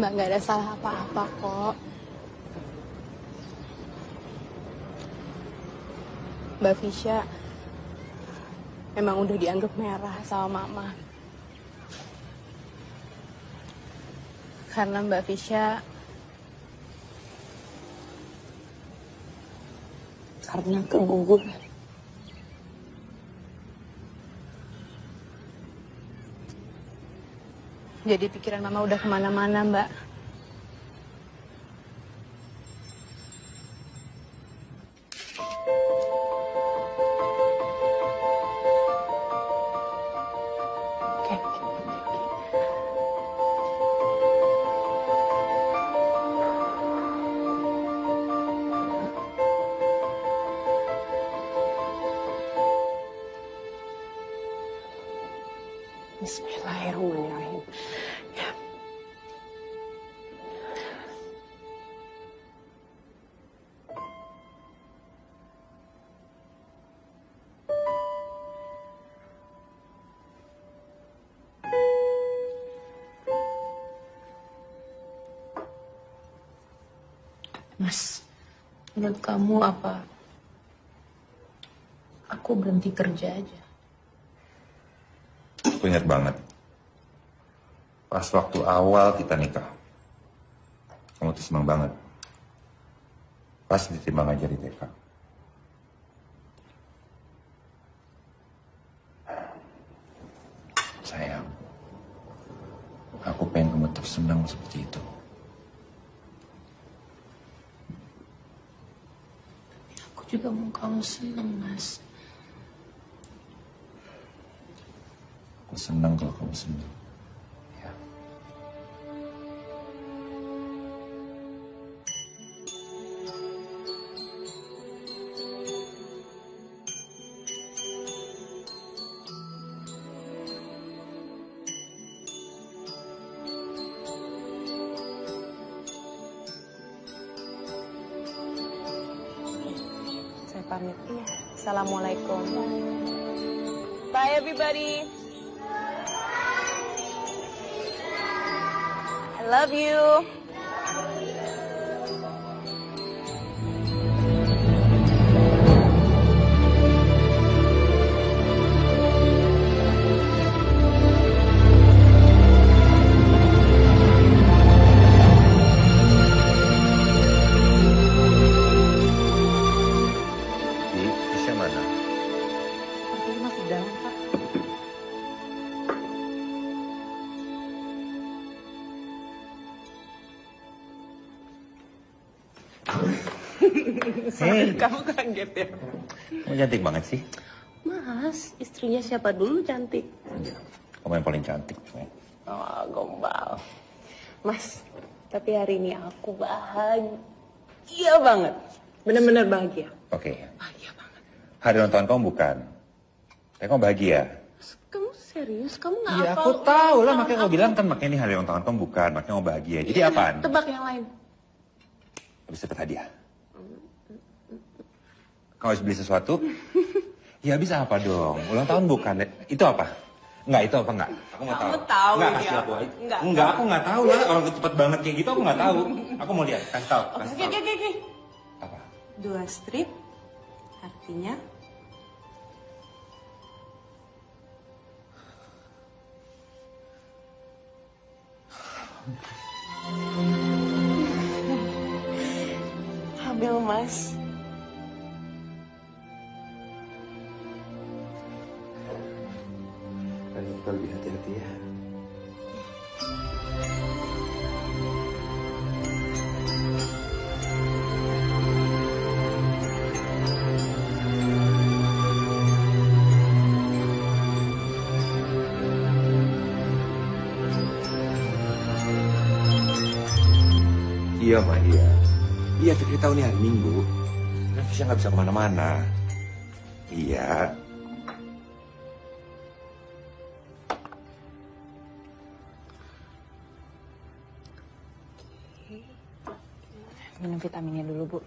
Mbak, nggak ada salah apa-apa kok. Mbak Fisya memang udah dianggap merah sama Mama. Karena Mbak Fisya Karena keguguran. Jadi pikiran Mama udah kemana-mana, Mbak. Bismillahirrahmanirrahim. Ya. Mas, menurut kamu apa? Aku berhenti kerja aja. Aku ingat banget. Pas waktu awal kita nikah. Kamu tuh senang banget. Pas diterima ngajar di TK. Sayang. Aku pengen kamu tetap senang seperti itu. Aku juga mau kamu senang, Mas. Aku senang kalau kamu senang. Ya. Saya pamit. Iya. Assalamualaikum. Bye everybody. I love you. Hey. Kamu kaget ya? Kamu cantik banget sih. Mas, istrinya siapa dulu cantik? Kamu yang paling cantik. Oh, gombal. Mas, tapi hari ini aku bahagia banget. Bener-bener bahagia. Oke. Hari ulang tahun kamu bukan. Tapi kamu bahagia. Kamu serius? Kamu nggak Iya, hafal aku tahu lah. ulang Makanya tahun kamu bilang kan, makanya ini hari ulang tahun kamu bukan. Makanya kamu bahagia. Jadi apaan? Tebak yang lain. Habis dapat hadiah. Kamu harus beli sesuatu? Ya bisa apa dong? Ulang tahun bukan. Itu apa? Enggak, itu apa enggak? Aku mau tahu. Kamu tahu Enggak, ini kasih apa? aku. Enggak. Enggak, aku enggak tahu lah. Orang cepet banget kayak gitu aku enggak tahu. Aku mau lihat. Kasih tahu. Kasih tahu. Oke. Apa? 2 strip artinya hamil, Mas. Kita lebih hati-hati ya. Iya, Ma, iya. Iya, Fikri tahu nih hari Minggu. Kan Fisya nggak bisa kemana-mana. Iya. Minum vitaminnya dulu, Bu.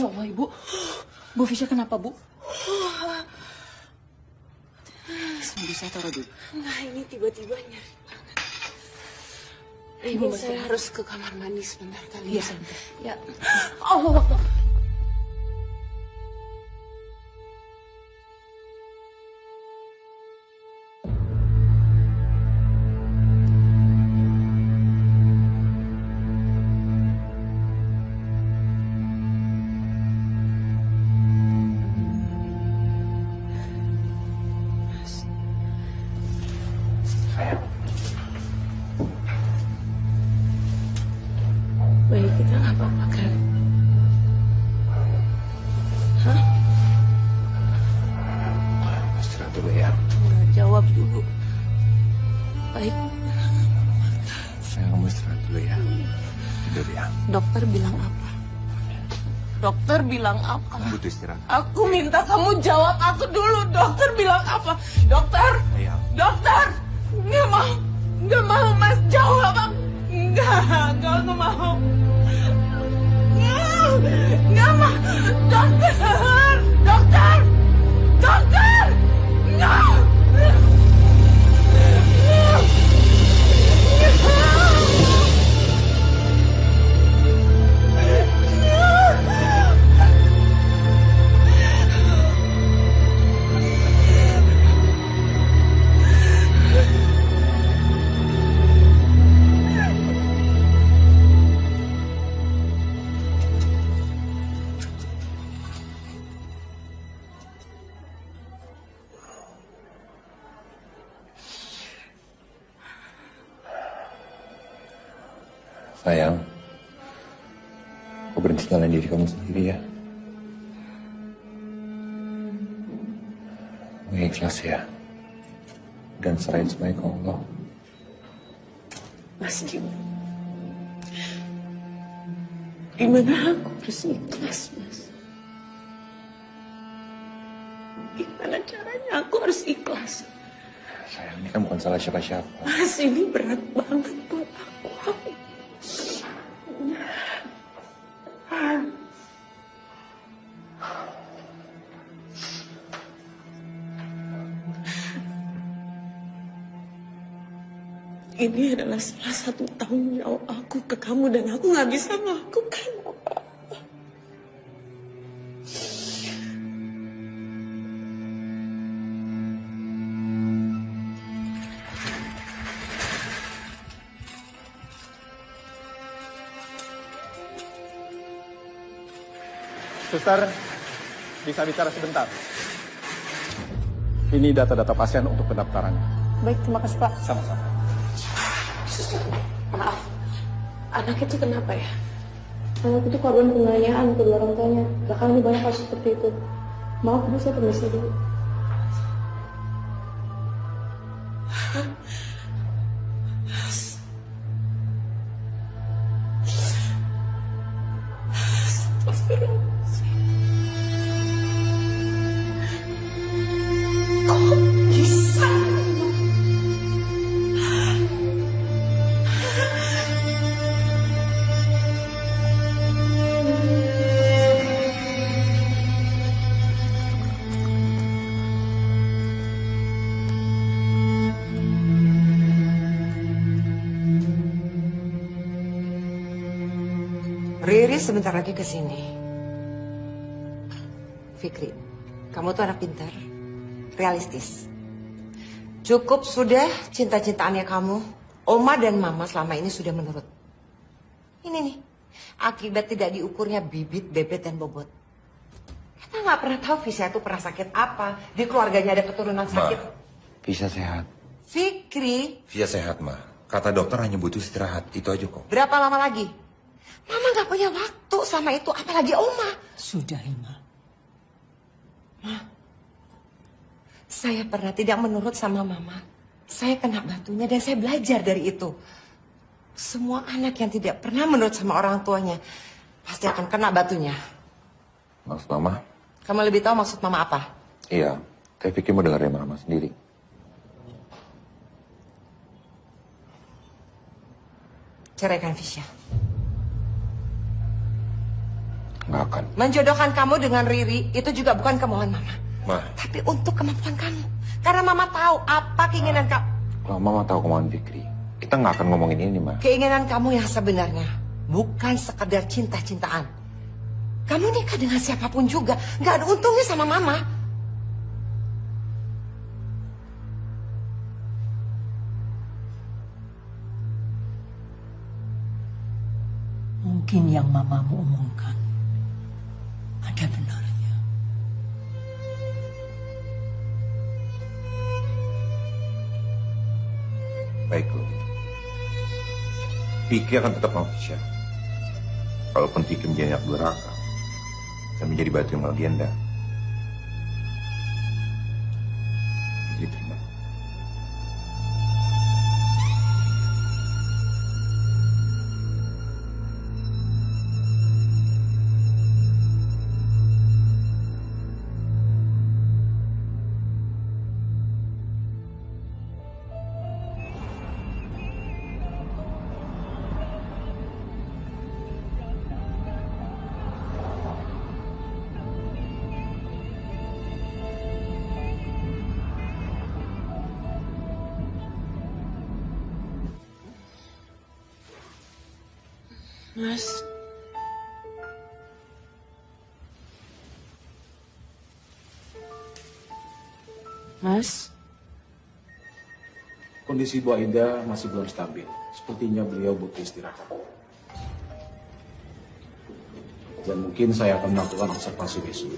Ya Allah, Ibu. Bu Fisya kenapa, Bu? Bisa taruh dulu. Nah, ini tiba-tiba nyari banget. Ini Ibu, saya harus ke kamar mandi sebentar kali Iya, ya. sebentar. Ya. Allah Akbar. Baik, kita nggak apa-apa kan? Hah? Istirahat dulu ya. Nggak jawab dulu. Baik. Sayang, kamu istirahat dulu ya. Tidur ya. Dokter bilang apa? Dokter bilang apa? Kamu butuh istirahat. Aku minta kamu jawab aku dulu. Dokter bilang apa? Dokter? Sayang. Dokter? Nggak mau. Nggak mau, Mas. Jawab aku. Nggak mau. Nggak mau. Dokter! Dokter! Dokter! Nggak! Sayang, kau berhenti nyalain diri kamu sendiri ya. Ikhlas ya. Dan serahin semuanya ke Allah. Mas Jim, gimana aku harus ikhlas, Mas? Gimana caranya aku harus ikhlas? Sayang, ini kan bukan salah siapa-siapa. Mas, ini berat banget buat aku. Ini adalah salah satu tanggung jawab aku ke kamu dan aku nggak bisa melakukan apa-apa. Suster, bisa bicara sebentar? Ini data-data pasien untuk pendaftarannya. Baik, terima kasih Pak. Sama-sama. Maaf, anak itu kenapa ya? Anak itu korban penganiayaan kedua orang tuanya. Bahkan ini banyak kasus seperti itu. Maaf, Bu, saya permisi dulu. Kok bisa? Riri sebentar lagi ke sini. Fikri, kamu tuh anak pintar, realistis. Cukup sudah cinta-cintaannya kamu. Oma dan Mama selama ini sudah menurut. Ini nih, akibat tidak diukurnya bibit, bebet, dan bobot. Kita nggak pernah tahu Fisya itu pernah sakit apa. Di keluarganya ada keturunan sakit. Fisya sehat. Fikri, Fisya sehat, Ma. Kata dokter hanya butuh istirahat. Itu aja kok. berapa lama lagi? Mama nggak punya waktu sama itu, apalagi Oma. Sudah, Ima. Saya pernah tidak menurut sama Mama. Saya kena batunya dan saya belajar dari itu. Semua anak yang tidak pernah menurut sama orang tuanya pasti akan kena batunya. Maksud Mama? Kamu lebih tahu maksud Mama apa? Iya. Saya pikir mau dengar dari Mama sendiri. Ceraikan Fisya. Nggak akan. Menjodohkan kamu dengan Riri itu juga bukan kemauan Mama. Ma, Tapi untuk kemampuan kamu. Karena Mama tahu apa keinginan kamu. kalau Mama tahu kemauan Fikri, kita nggak akan ngomongin ini, Ma. Keinginan kamu yang sebenarnya bukan sekedar cinta-cintaan. Kamu nikah dengan siapapun juga, nggak ada untungnya sama Mama. Mungkin yang mamamu omongkan ada benarnya. Baik, Bu. Fikri akan tetap mau Fisya. Kalaupun Fikri menjadi anak durhaka dan menjadi batu yang melegenda, Fikri terima. Mas. Mas. Kondisi Bu Aida masih belum stabil. Sepertinya beliau butuh istirahat. Dan mungkin saya akan melakukan observasi besok.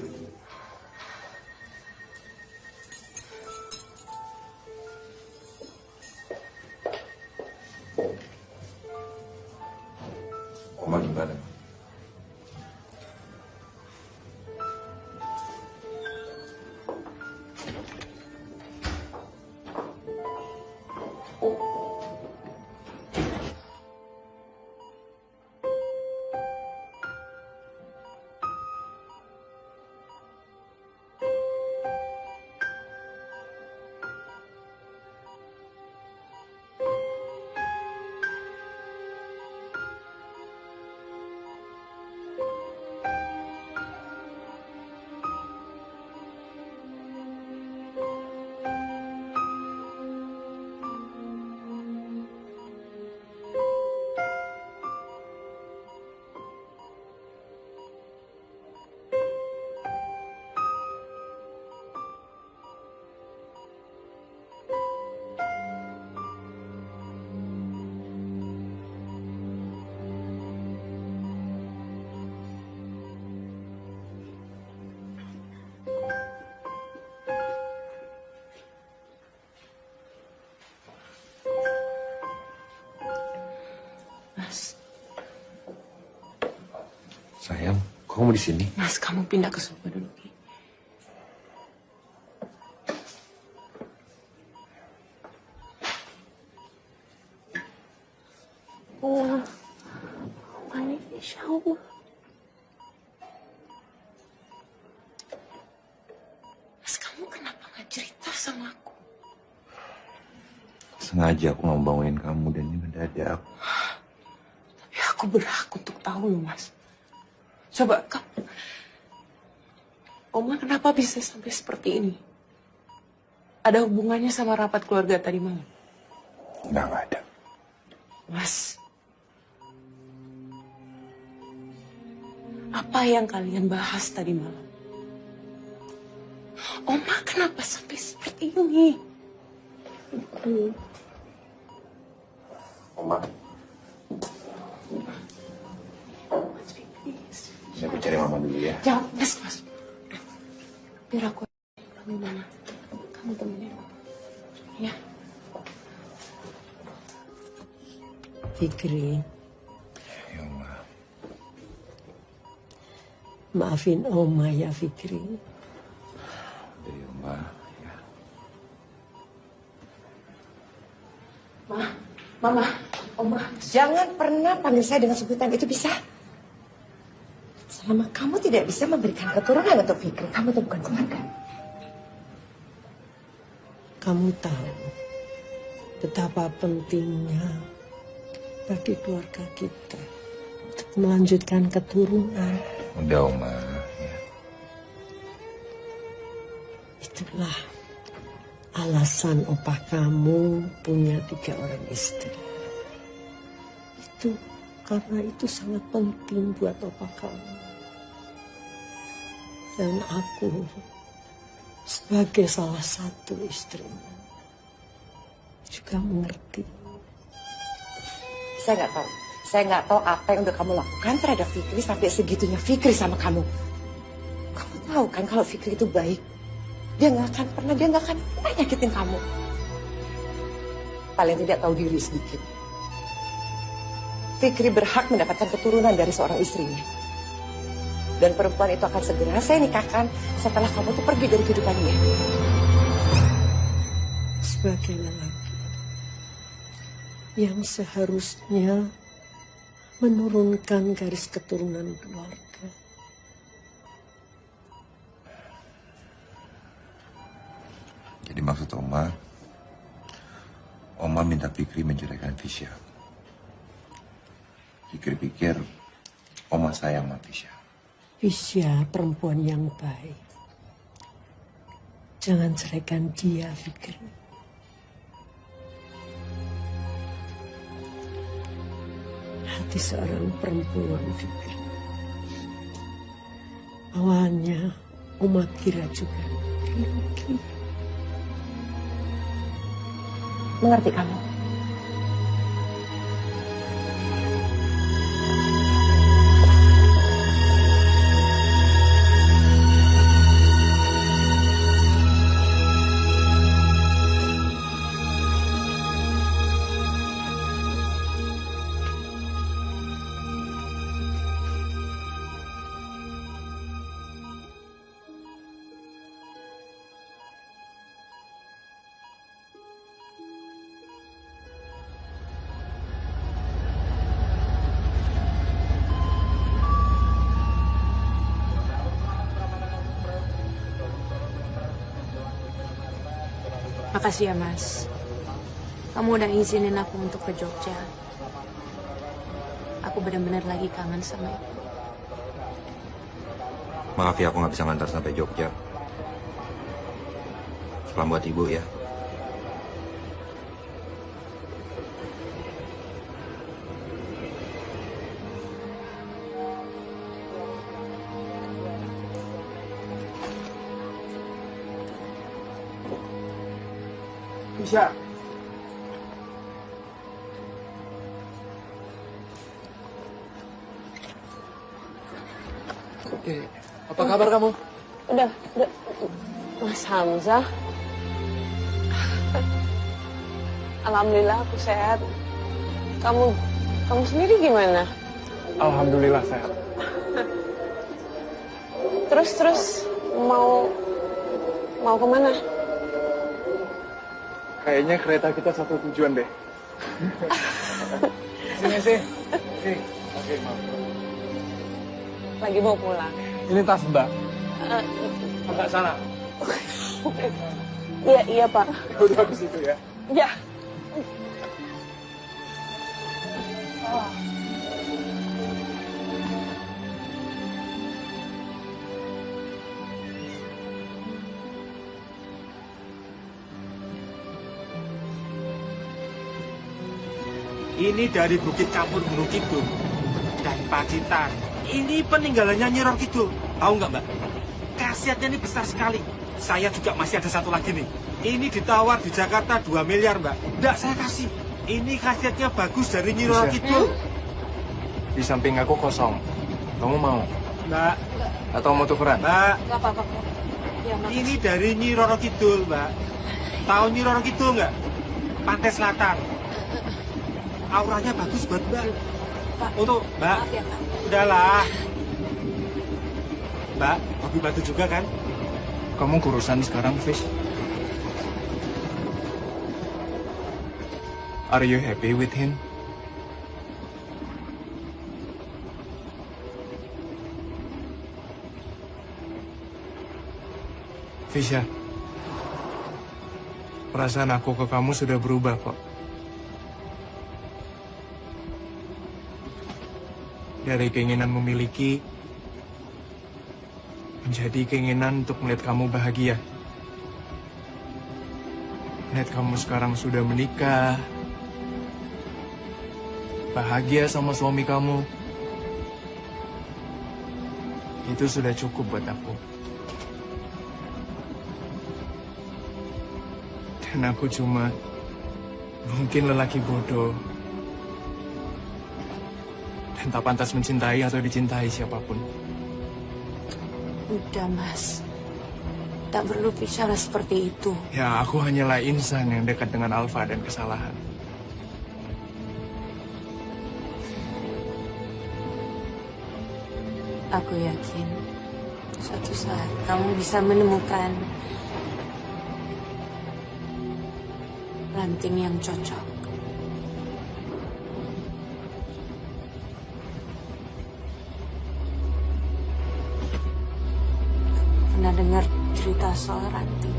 Oma gimana? Sayang, kok kamu di sini? Mas, kamu pindah ke sofa dulu. Oma, ini Insya Allah. Mas, kamu kenapa nggak cerita sama aku? Sengaja aku nggak bangunin kamu dan ini mendadak. Tapi aku berhak untuk tahu loh, Mas. Coba kamu, Oma kenapa bisa sampai seperti ini? Ada hubungannya sama rapat keluarga tadi malam? Nggak ada. Mas, apa yang kalian bahas tadi malam? Oma kenapa sampai seperti ini? Oma. Saya aku cari mama dulu ya. Jangan, Mas. Biar aku panggil mama. Kamu temenin. Ya. Fikri. Ya, Oma. Maafin Oma ya, Fikri. Udah ya, Oma. Ya. Mama, Oma. Jangan pernah panggil saya dengan sebutan itu, bisa? Selama kamu tidak bisa memberikan keturunan untuk Fikri, kamu itu bukan keluarga. Kamu tahu betapa pentingnya bagi keluarga kita untuk melanjutkan keturunan. Udah, Oma. Ya. Itulah alasan opah kamu punya 3 orang istri. Itu karena itu sangat penting buat opah kamu. Dan aku sebagai salah satu istrinya juga mengerti. Saya nggak tahu apa yang udah kamu lakukan terhadap Fikri sampai segitunya Fikri sama kamu. Kamu tahu kan kalau Fikri itu baik, dia nggak akan pernah nyakitin kamu. Paling tidak tahu diri sedikit. Fikri berhak mendapatkan keturunan dari seorang istrinya. Dan perempuan itu akan segera saya nikahkan setelah kamu tuh pergi dari kehidupannya. Sebagai lelaki yang seharusnya menurunkan garis keturunan keluarga. Jadi maksud Oma minta Fikri menceraikan Fisya. Fikri pikir Oma sayang sama Fisya. Fisya perempuan yang baik. Jangan ceraikan dia, Fikri. Hati seorang perempuan, Fikri. Awalnya Oma kira juga Fikri. Mengerti kamu? Makasih ya, Mas. Kamu udah izinin aku untuk ke Jogja. Aku benar-benar lagi kangen sama ibu. Maaf ya aku nggak bisa ngantar sampai Jogja. Salam buat ibu ya. Bisa. Oke, apa kabar kamu? Udah. Mas Hamzah. Alhamdulillah aku sehat. Kamu sendiri gimana? Alhamdulillah sehat. Terus mau kemana? Kayaknya kereta kita satu tujuan deh. Sini sih. Oke, maaf. Lagi mau pulang. Ini tas Mbak. Agak sana. Iya Pak. Udah ke situ ya. Ya. Ini dari Bukit Campur Gunung Kidul, dari Pacitan. Ini peninggalannya Nyi Roro Kidul. Tahu nggak, Mbak? Khasiatnya ini besar sekali. Saya juga masih ada satu lagi nih. Ini ditawar di Jakarta 2 miliar, Mbak. Nggak, saya kasih. Ini khasiatnya bagus dari Nyi Roro Kidul. Di samping aku kosong. Kamu mau? Mbak. Atau mau tukeran? Mbak. Nggak apa-apa. Ya, ini dari Nyi Roro Kidul, Mbak. Tahu Nyi Roro Kidul nggak? Pantai Selatan. Auranya bagus buat Mbak. Pak. Untuk Mbak. Maaf ya, Pak. Udahlah. Mbak, hobi batu juga kan? Kamu kurusan sekarang, Fish. Are you happy with him? Fisya, perasaan aku ke kamu sudah berubah kok. Dari keinginan memiliki, menjadi keinginan untuk melihat kamu bahagia. Melihat kamu sekarang sudah menikah, bahagia sama suami kamu, itu sudah cukup buat aku. Dan aku cuma mungkin lelaki bodoh dan tak pantas mencintai atau dicintai siapapun. Udah, Mas. Tak perlu bicara seperti itu. Ya, aku hanyalah insan yang dekat dengan alfa dan kesalahan. Aku yakin suatu saat kamu bisa menemukan ranting yang cocok. Pernah dengar cerita soal ranting?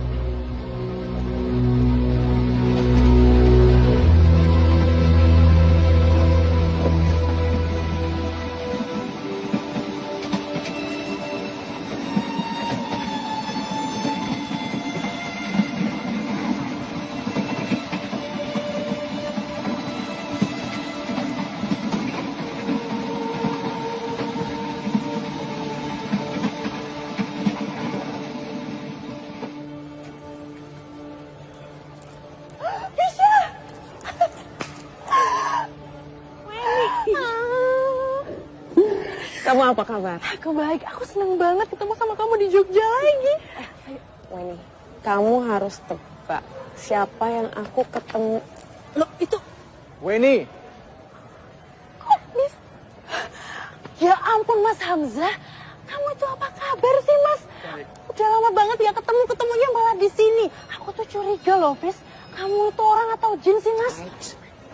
Kamu apa kabar? Aku baik, aku seneng banget ketemu sama kamu di Jogja lagi. Weni, kamu harus tebak siapa yang aku ketemu. Loh, itu... Weni! Kok bisa? Ya ampun, Mas Hamzah. Kamu itu apa kabar sih, Mas? Udah lama banget ya ketemunya malah di sini. Aku tuh curiga loh, Fis. Kamu itu orang atau jin sih, Mas?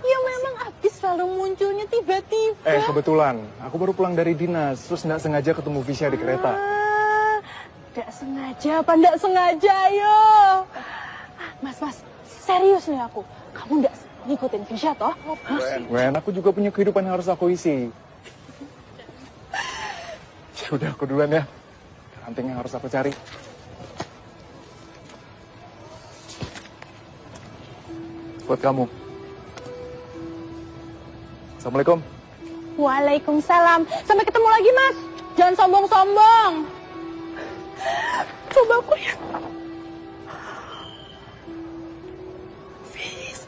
Ya memang abis selalu munculnya tiba-tiba. Kebetulan. Aku baru pulang dari dinas, terus nggak sengaja ketemu Fisya di kereta. Nggak sengaja apa nggak sengaja, ayo. Mas, serius nih aku. Kamu nggak ngikutin Fisya toh? Wen, aku juga punya kehidupan yang harus aku isi. Ya udah, aku duluan ya. Ranting yang harus aku cari. Buat kamu. Assalamualaikum. Waalaikumsalam. Sampai ketemu lagi, Mas. Jangan sombong-sombong. Coba aku lihat. Fis.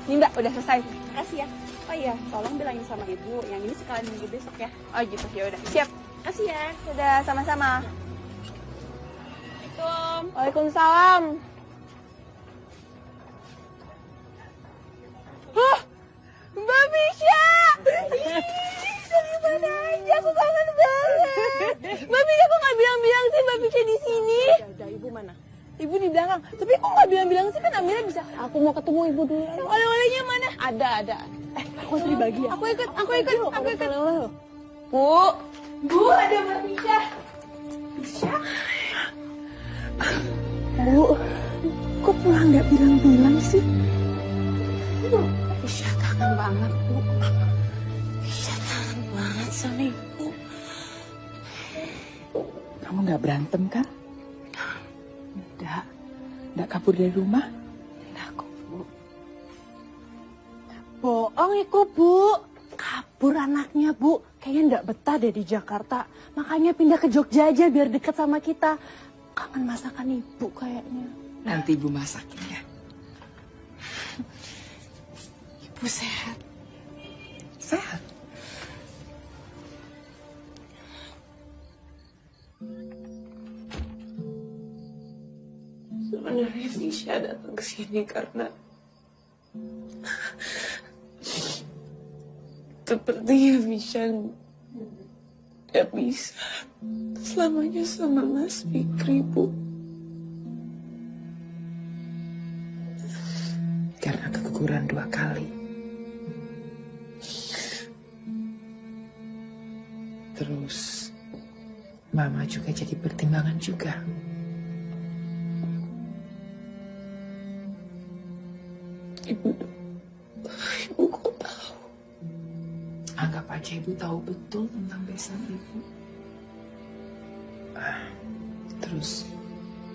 Ini Mbak, udah selesai. Makasih ya. Oh iya, tolong bilangin sama ibu. Yang ini sekalian minggu besok ya. Oh gitu, ya udah. Siap. Makasih ya. Sudah, sama-sama. Assalamualaikum. Waalaikumsalam. Mbak Fisya! Dari mana aja, aku kangen Mbak Pisha kok nggak bilang-bilang sih Mbak Pisha di sini? Ada ibu mana? Ibu di belakang. Tapi kok nggak bilang-bilang sih kan Amira bisa. Aku mau ketemu ibu dulu. Oleh-olehnya mana? Ada. Aku harus dibagi ya. Aku ikut. Bu, ada Mbak Pisha. Pisha? Bu, kok pulang nggak bilang-bilang sih? Pisha kangen banget, Bu. Pisha kangen banget sama ibu. Kamu nggak berantem kan? Nggak kabur dari rumah? Enggak kok, Bu. Bohong iku, Bu. Kabur anaknya, Bu. Kayaknya nggak betah deh di Jakarta. Makanya pindah ke Jogja aja biar dekat sama kita. Kangen masakan ibu kayaknya. Nanti ibu masakin ya. Ibu sehat. Sehat? Sebenarnya Pisha datang ke sini karena sepertinya Pisha tidak bisa selamanya sama Mas Fikri, Bu. Karena keguguran 2 kali. Terus Mama juga jadi pertimbangan juga. Ibu kok tahu? Anggap aja ibu tahu betul tentang besan ibu. Terus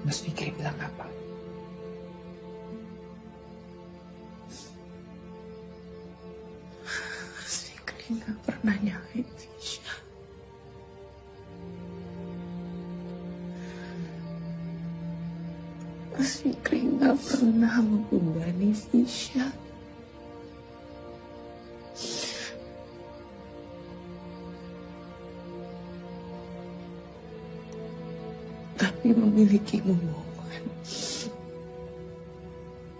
Mas Fikri bilang apa? Mas Fikri nggak pernah nyalain Pisha. Mas Fikri nggak pernah membebani Pisha. Tapi memiliki momongan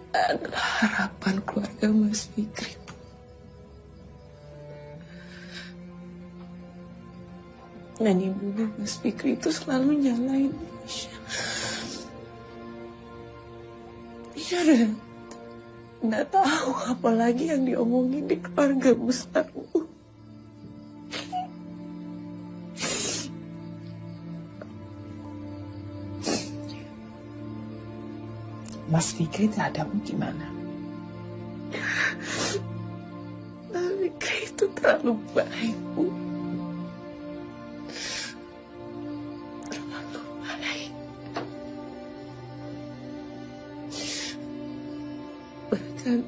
adalah harapan keluarga Mas Fikri. Dan ibunya Mas Fikri itu selalu nyalain Pisha. Pisha udah nggak tahu apa lagi yang diomongin di keluarga besar, Bu. Mas Fikri terhadapmu gimana? Mas Fikri itu terlalu baik, Bu. Terlalu baik. Bahkan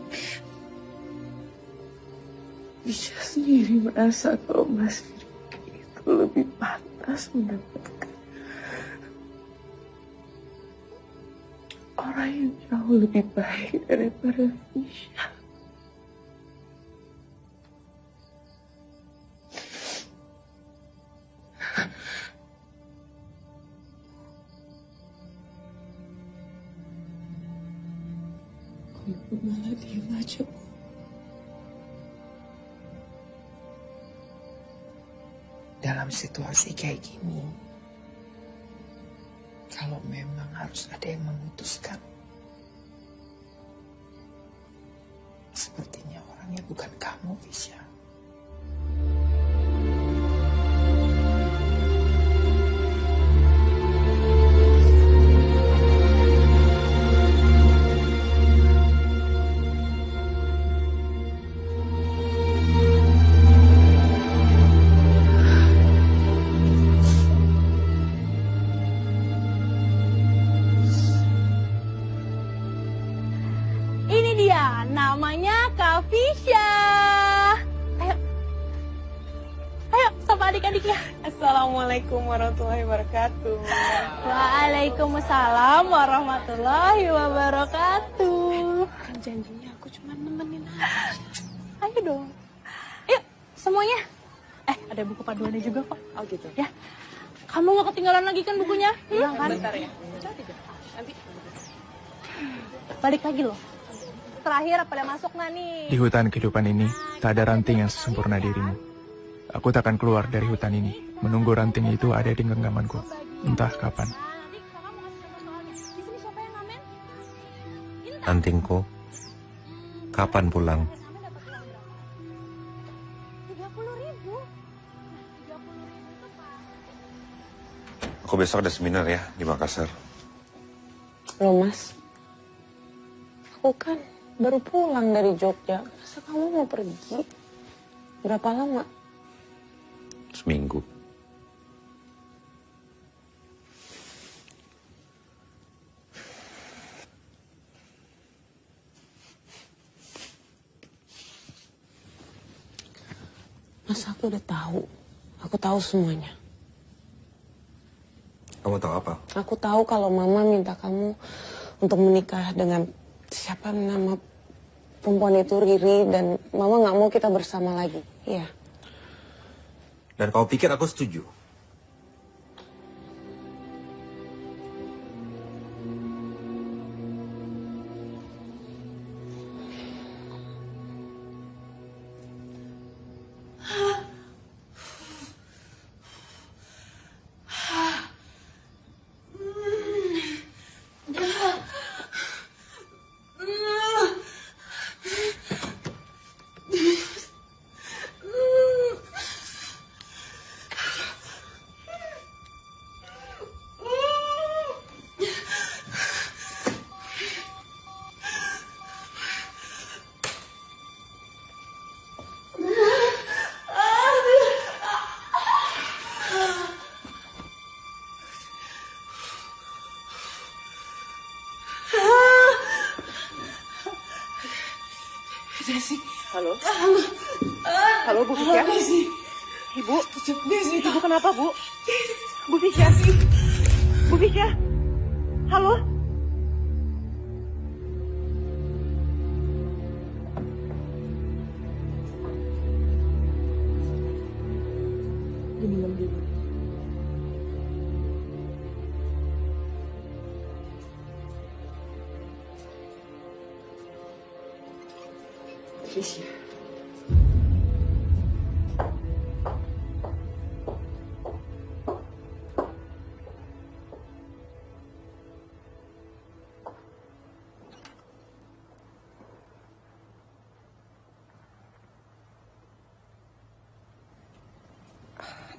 Pisha sendiri merasa kalau Mas Fikri itu lebih pantas mendapatkan orang yang jauh lebih baik daripada Pisha. Ibu malah diam aja, Bu. Dalam situasi kayak gini, kalau memang harus ada yang memutuskan, sepertinya orangnya bukan kamu, Pisha. Ini dia, namanya Kak Pisha. Ayo, sama adik-adiknya. Assalamualaikum warahmatullahi wabarakatuh. Waalaikumsalam warahmatullahi wabarakatuh. Kan janjinya aku cuma nemenin aja. Ayo dong. Yuk, semuanya. Ada buku paduannya juga kok. Oh gitu. Ya. Kamu nggak ketinggalan lagi kan bukunya? Bilang kan? Bentar ya. Nanti. Balik lagi loh. Terakhir pada masuk nggak nih? Di hutan kehidupan ini, tak ada ranting yang sesempurna dirimu. Aku takkan keluar dari hutan ini. menunggu ranting itu ada di genggamanku. Entah kapan. Rantingku, kapan pulang? Aku besok ada seminar ya di Makassar. Loh Mas, aku kan baru pulang dari Jogja. Masa kamu mau pergi? Berapa lama? Seminggu. Mas, aku udah tahu. Aku tahu semuanya. Kamu tahu apa? Aku tahu kalau Mama minta kamu untuk menikah dengan siapa nama perempuan itu, Riri, dan Mama nggak mau kita bersama lagi. Iya. Dan kau pikir aku setuju? Desi. Halo? Halo. Halo, Bu Fisya? Desi. Ibu? Desi. Ibu kenapa, Bu? Bu Fisya? Bu Fisya? Halo? Diminum dulu. Fisya.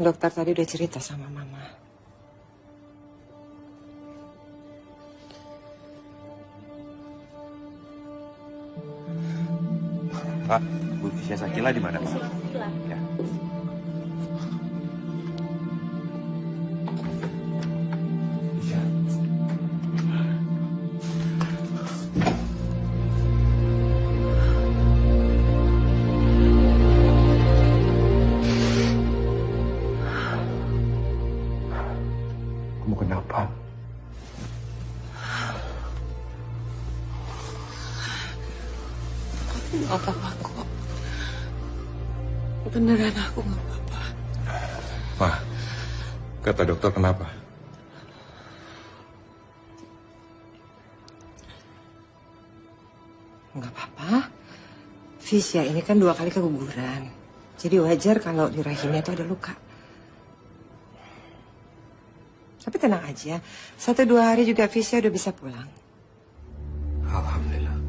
Dokter tadi udah cerita sama Mama. Pak, Bu Fisya Sakila di mana? Ya. Fisya. Kamu kenapa? Nggak apa-apa kok. Beneran aku nggak apa-apa. Ma, kata dokter kenapa? Nggak apa-apa. Fisya ini kan 2 kali keguguran. Jadi wajar kalau di rahimnya itu ada luka. Tapi tenang aja. 1-2 hari juga Fisya udah bisa pulang. Alhamdulillah.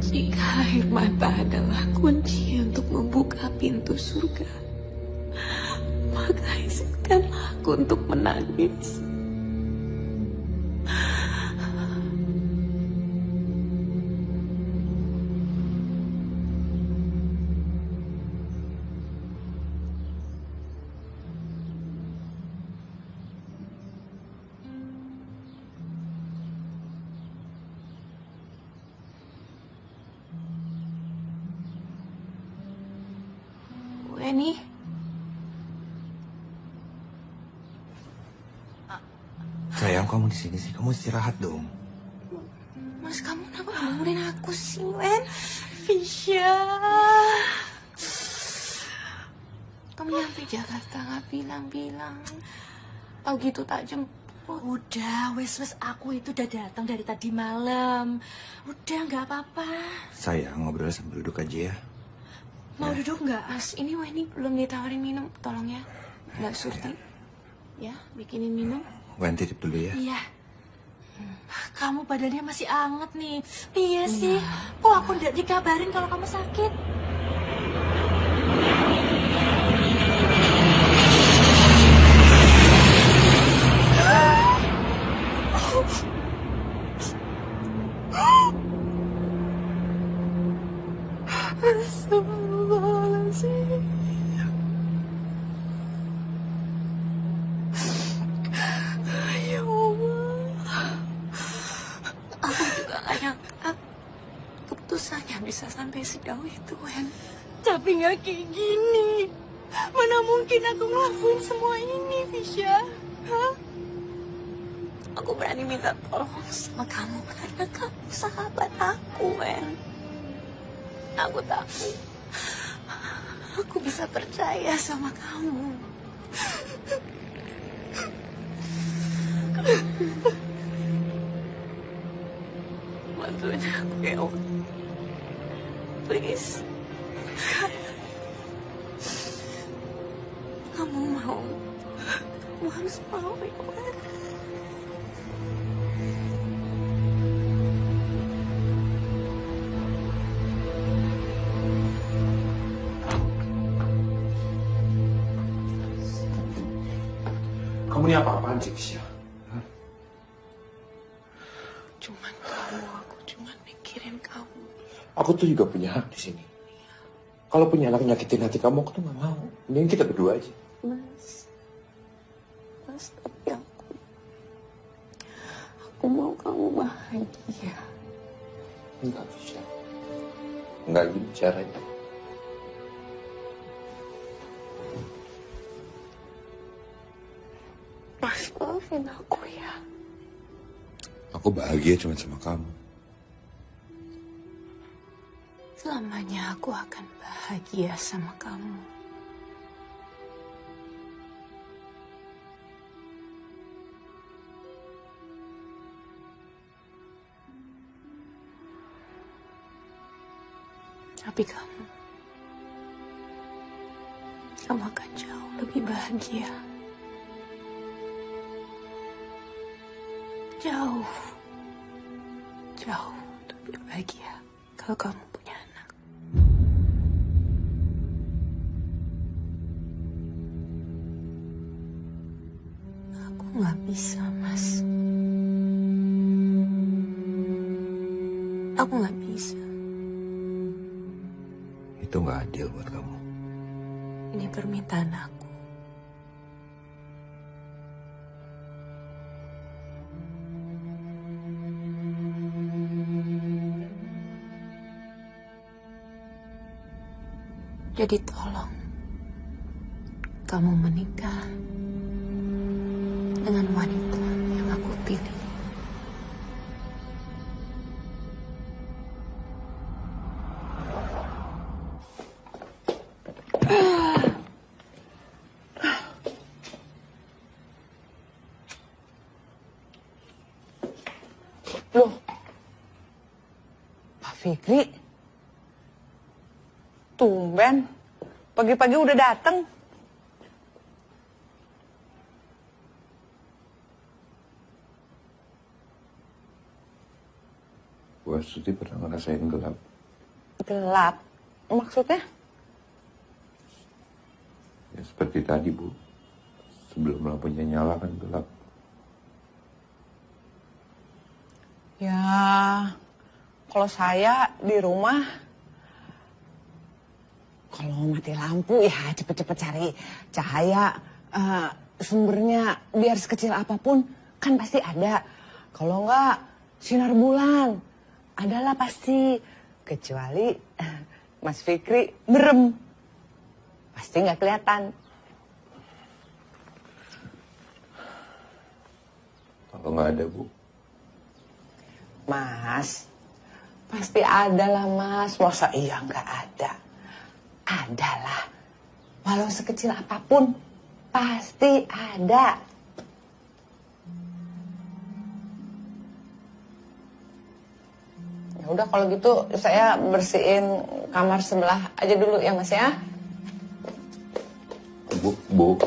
Jika air mata adalah kunci untuk membuka pintu surga, maka izinkanlah aku untuk menangis. sayang, kamu di sini sih? Kamu istirahat dong. Mas, kamu kenapa bangunin aku sih, Wen? Fisya. Kamu nyampe Jakarta nggak bilang-bilang. Tahu gitu tak jemput. Udah, wes aku itu udah datang dari tadi malam. Udah, nggak apa-apa. Sayang, ngobrol sambil duduk aja ya. Mau duduk nggak? Mas, ini Weni belum ditawarin minum, tolong ya. Mbak Surti. Ya, bikinin minum. Wen titip dulu ya. Iya. Kamu badannya masih anget nih. Iya sih. Kok aku nggak dikabarin kalau kamu sakit? Astagfirullahaladzim. Ya Allah. Aku juga gak nyangka keputusannya bisa sampai sejauh itu, Wen. Tapi nggak kayak gini. Mana mungkin aku ngelakuin semua ini, Fisya? Hah? Aku berani minta tolong sama kamu karena kamu sahabat aku, Wen. Aku takut aku bisa percaya sama kamu. Bantuin aku ya Allah. Please. Kamu mau. Kamu harus mau ya Wen. Kamu ini apa-apaan sih, Fisya? Cuman kamu, aku cuman mikirin kamu. Aku tuh juga punya hak di sini. Kalau punya anak nyakitin hati kamu, aku tuh gak mau. Mending kita berdua aja. Mas, tapi aku mau kamu bahagia. Enggak bisa. Enggak gitu caranya. Mas, maafin aku ya. Aku bahagia cuma sama kamu. Selamanya aku akan bahagia sama kamu. Tapi kamu akan jauh lebih bahagia. Jauh lebih bahagia kalau kamu punya anak. Aku nggak bisa, Mas. Aku nggak bisa. Itu nggak adil buat kamu. Ini permintaan aku. Jadi tolong, kamu menikah dengan wanita yang aku pilih. Loh, Pak Fikri, tumben, pagi-pagi udah dateng. Bu Astuti pernah ngerasain gelap. Gelap? Maksudnya? Ya seperti tadi, Bu. Sebelum lampunya nyala kan gelap. Ya, kalau saya di rumah, kalau mati lampu ya cepet-cepet cari cahaya. Sumbernya biar sekecil apapun kan pasti ada. Kalau enggak sinar bulan, adalah pasti. Kecuali Mas Fikri merem, pasti nggak kelihatan. Kalau nggak ada, Bu? Mas, pasti ada lah Mas. Masa iya nggak ada? Ada lah. Walau sekecil apapun, pasti ada. Ya udah kalau gitu saya bersihin kamar sebelah aja dulu ya Mas ya. Bu.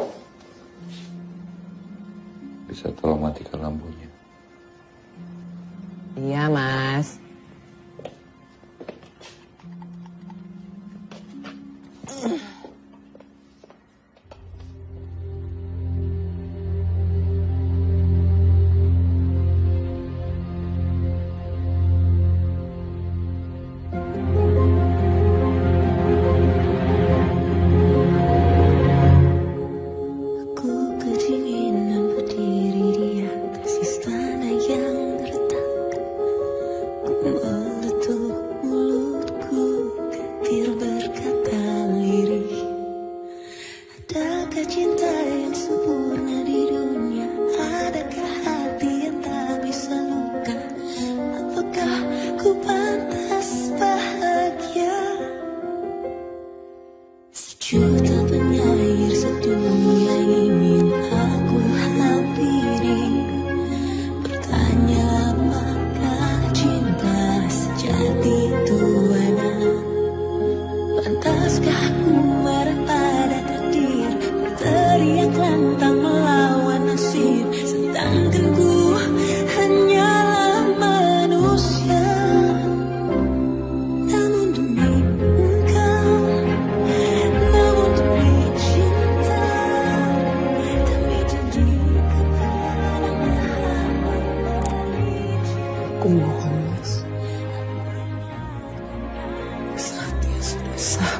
Bisa tolong matikan lampunya. Iya Mas.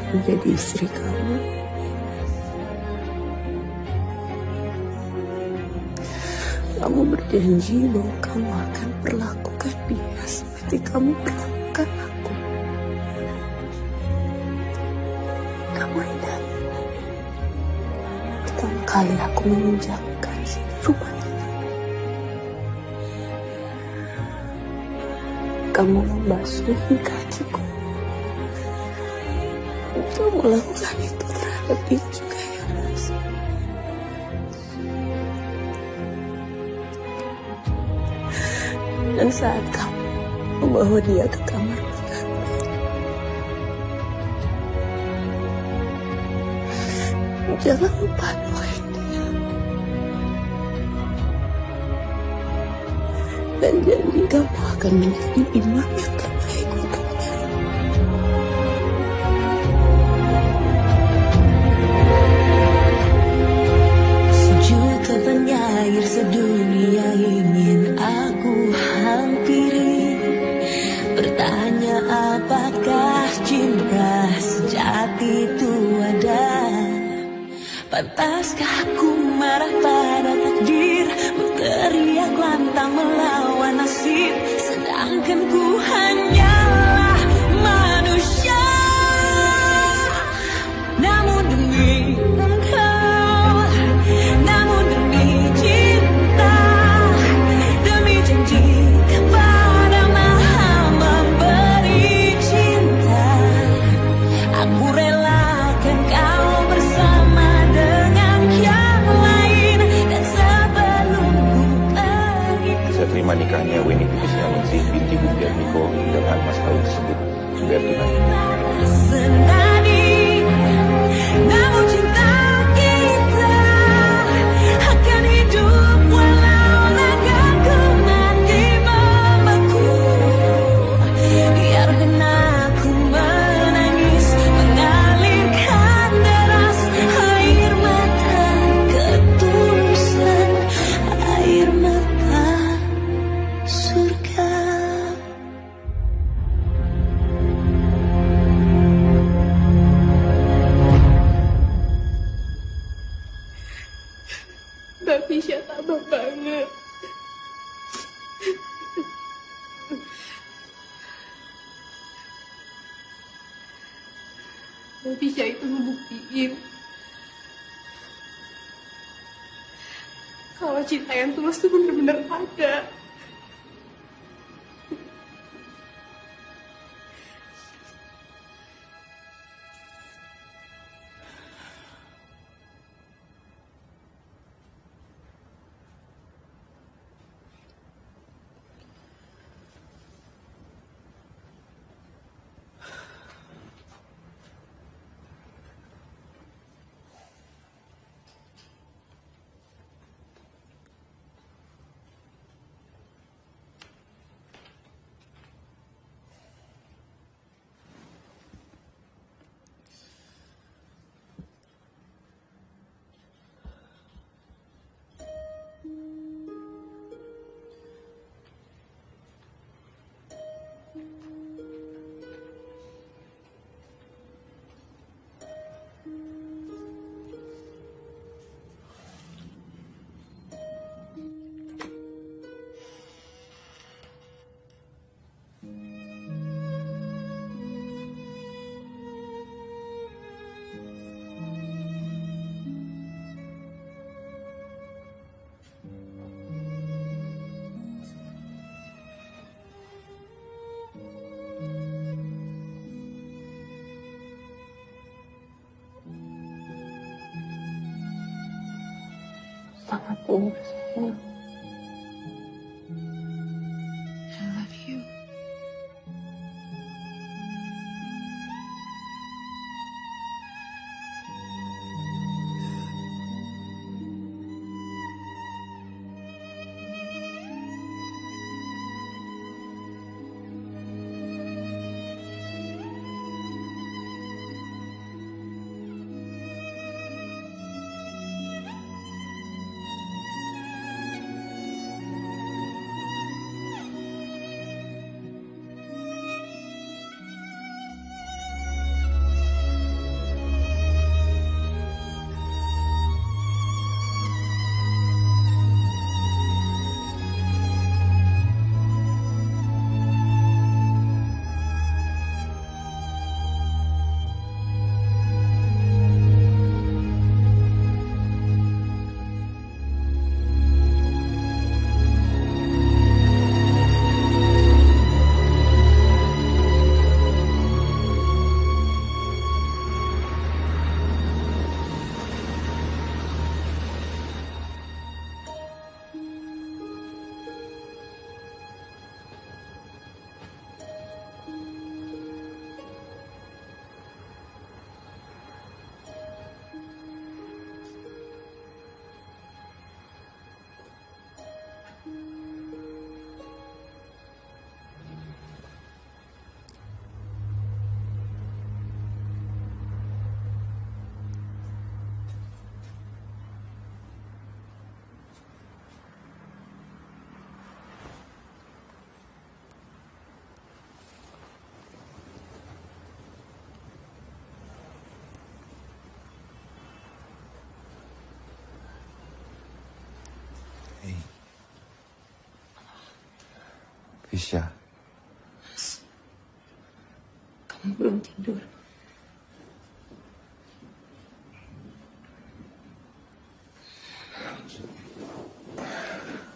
Menjadi istri kamu, kamu berjanji bahwa kamu akan perlakukan dia seperti kamu perlakukan aku. Kamu ingat pertama kali aku menginjak kaki di rumah ini, kamu membasuhi kakiku. Kamu lakukan itu terhadap dia juga ya Mas. Dan saat kamu membawa dia ke kamar pengantin, jangan lupa doain dia. Dan janji kamu akan menjadi imam yang terbaik untuknya. Penyair sedunia ingin aku hampiri, bertanya apakah cinta sejati itu ada. Pantaskah aku marah pada takdir, berteriak lantang melawan nasib, sedangkan ku hanyalah manusia. Namun demi nikahnya Weni Pipis Ningsih binti Bunda Miko dengan mas kawin tersebut biar tunai. Namun cinta kita akan hidup walau langkahku mati membeku. Biarkan aku menangis mengalirkan deras air mata ketulusan, air mata surga. Mbak Fisya tambah banget. Mbak Fisya itu ngebuktiin kalau kalau cinta yang tulus tuh bener-bener ada. Selamat tidur sayang. I love you. Fisya. Kamu belum tidur.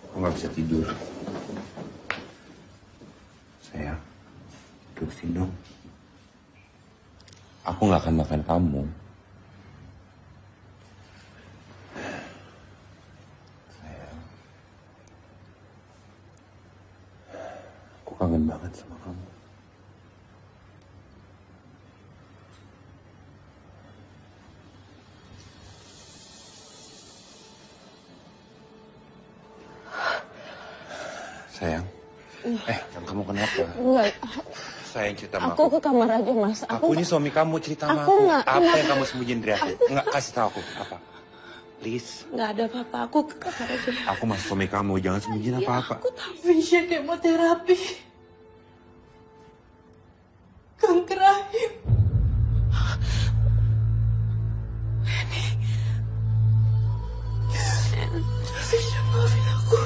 Aku nggak bisa tidur. Sayang, duduk sini dong. Aku nggak akan makan kamu. Kangen banget sama kamu. Sayang. Kamu kenapa? Enggak. Sayang, cerita sama Aku ke kamar aja, Mas. Aku ini suami kamu, cerita sama aku. Apa yang kamu sembunyiin dari aku? Enggak, kasih tahu aku. Apa? Please. Nggak ada apa-apa, aku ke kamar aja. Aku masih suami kamu, jangan sembunyiin apa-apa. Aku tahu Fisya kemoterapi. Kanker rahim. Fisya, maafin aku.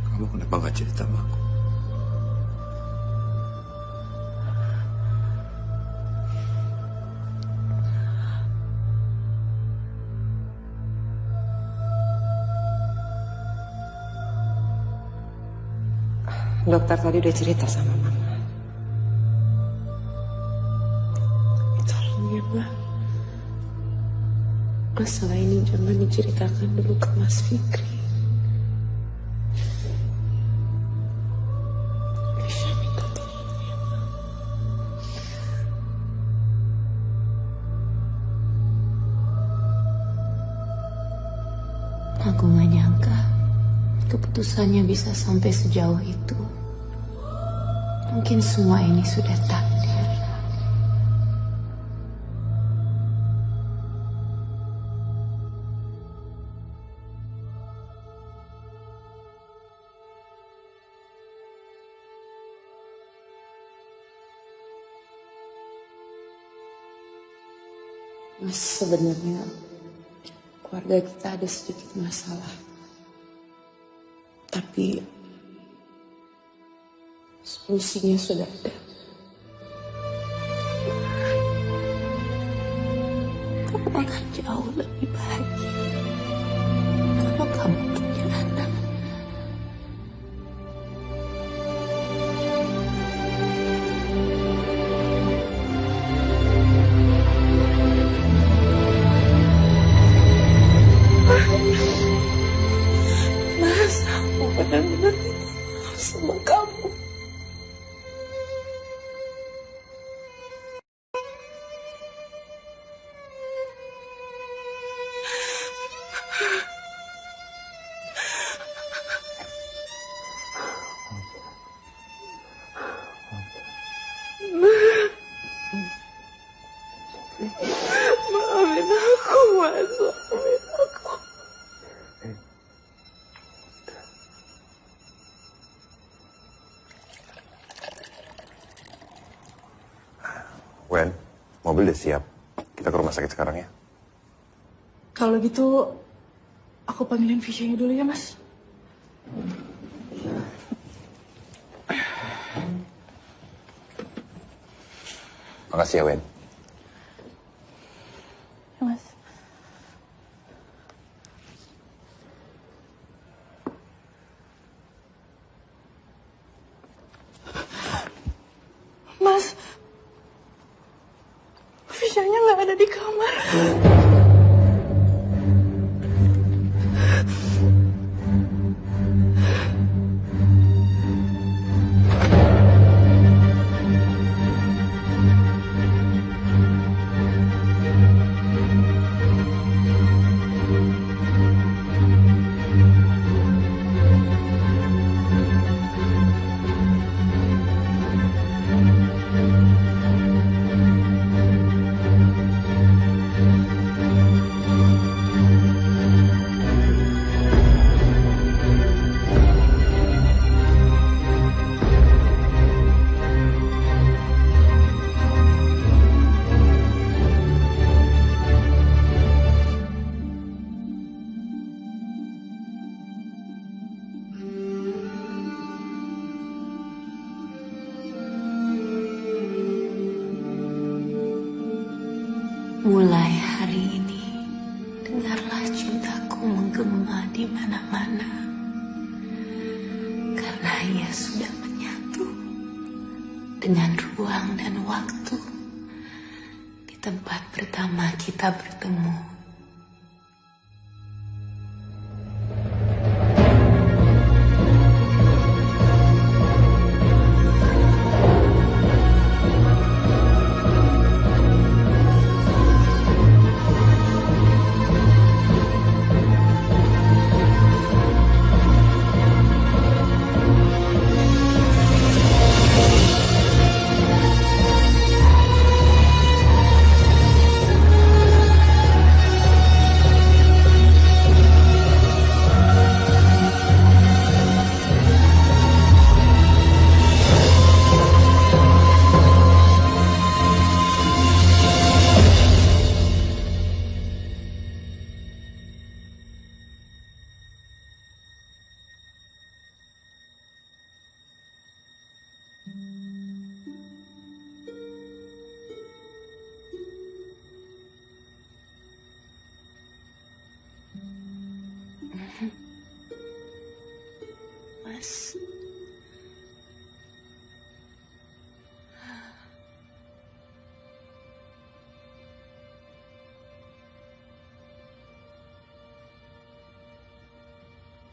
Kamu kenapa nggak cerita sama aku? Dokter tadi udah cerita sama Mama. Tolong ya, Ma. Masalah ini jangan diceritakan dulu ke Mas Fikri. Bisa minta tolong ya, Ma. Aku gak nyangka keputusannya bisa sampai sejauh itu. Mungkin semua ini sudah takdir. Mas, sebenarnya keluarga kita ada sedikit masalah. Tapi solusinya sudah ada. Kamu akan jauh lebih bahagia kalau kamu punya anak. Mas, aku benar-benar minta maaf sama kamu. Maafin aku, Mas. Maafin aku. Wen, mobil udah siap. Kita ke rumah sakit sekarang ya. Kalau gitu, aku panggilin visinya dulu ya, Mas. Makasih ya, Wen. Ya, Mas. Mas, visinya nggak ada di kamar. Mulai hari ini, dengarlah cintaku menggema di mana-mana. Karena ia sudah menyatu dengan ruang dan waktu di tempat pertama kita bertemu.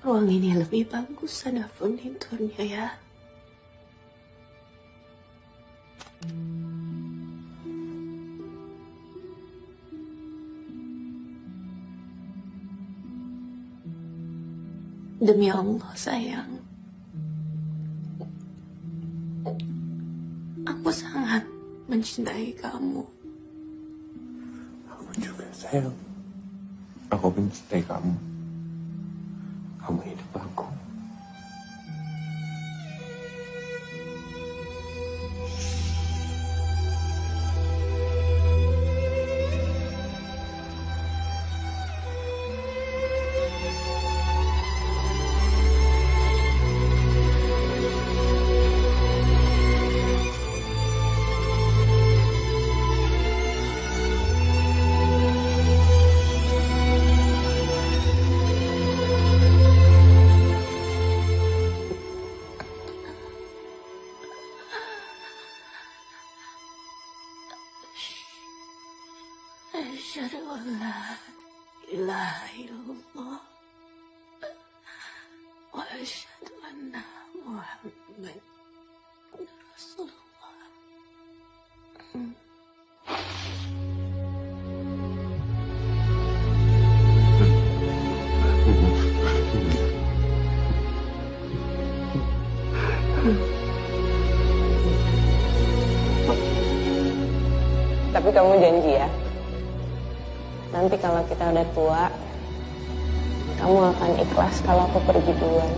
ruang ini lebih bagus ada furniturnya ya. Demi Allah sayang, aku sangat mencintai kamu. Aku juga sayang. Aku mencintai kamu. Kamu hidup aku. Asyhadu an la ilaha illallah wa asyhadu anna Muhammadan Rasulullah. Tapi kamu janji ya, nanti kalau kita udah tua, kamu akan ikhlas kalau aku pergi duluan.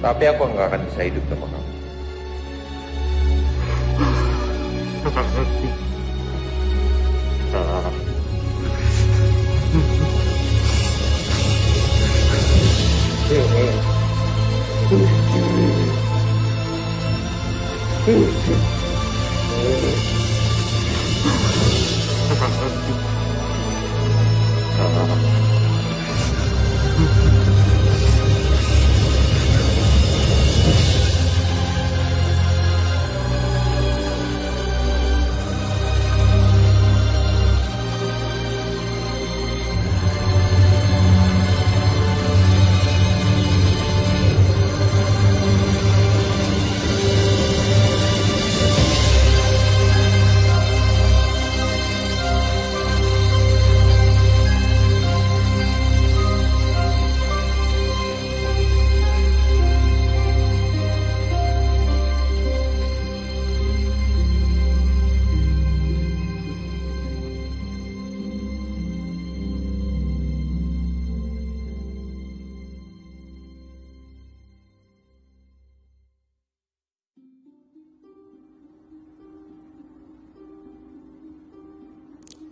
Tapi aku nggak akan bisa hidup sama kamu.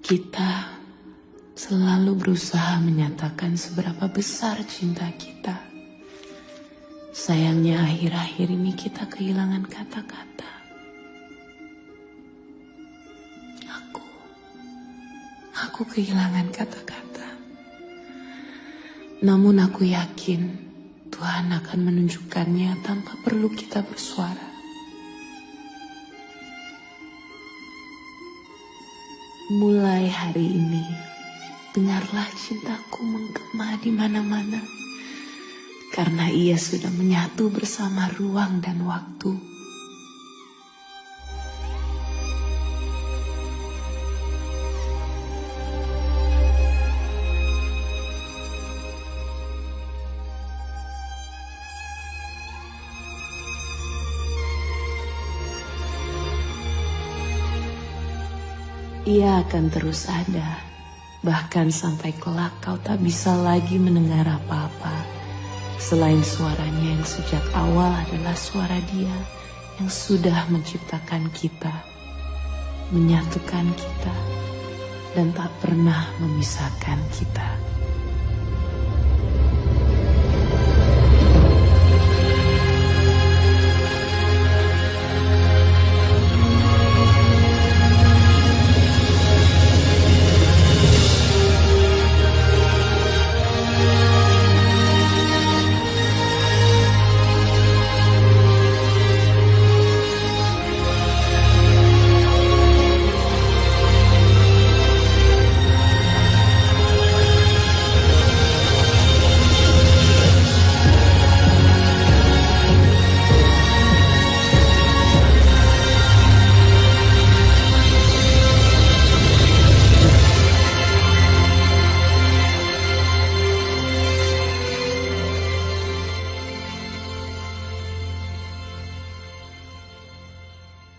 Kita selalu berusaha menyatakan seberapa besar cinta kita. Sayangnya akhir-akhir ini kita kehilangan kata-kata. Aku kehilangan kata-kata. Namun aku yakin Tuhan akan menunjukkannya tanpa perlu kita bersuara. Mulai hari ini, dengarlah cintaku menggema di mana-mana, karena ia sudah menyatu bersama ruang dan waktu. Ia akan terus ada, bahkan sampai kelak kau tak bisa lagi mendengar apa-apa, selain suaranya yang sejak awal adalah suara Dia yang sudah menciptakan kita, menyatukan kita, dan tak pernah memisahkan kita.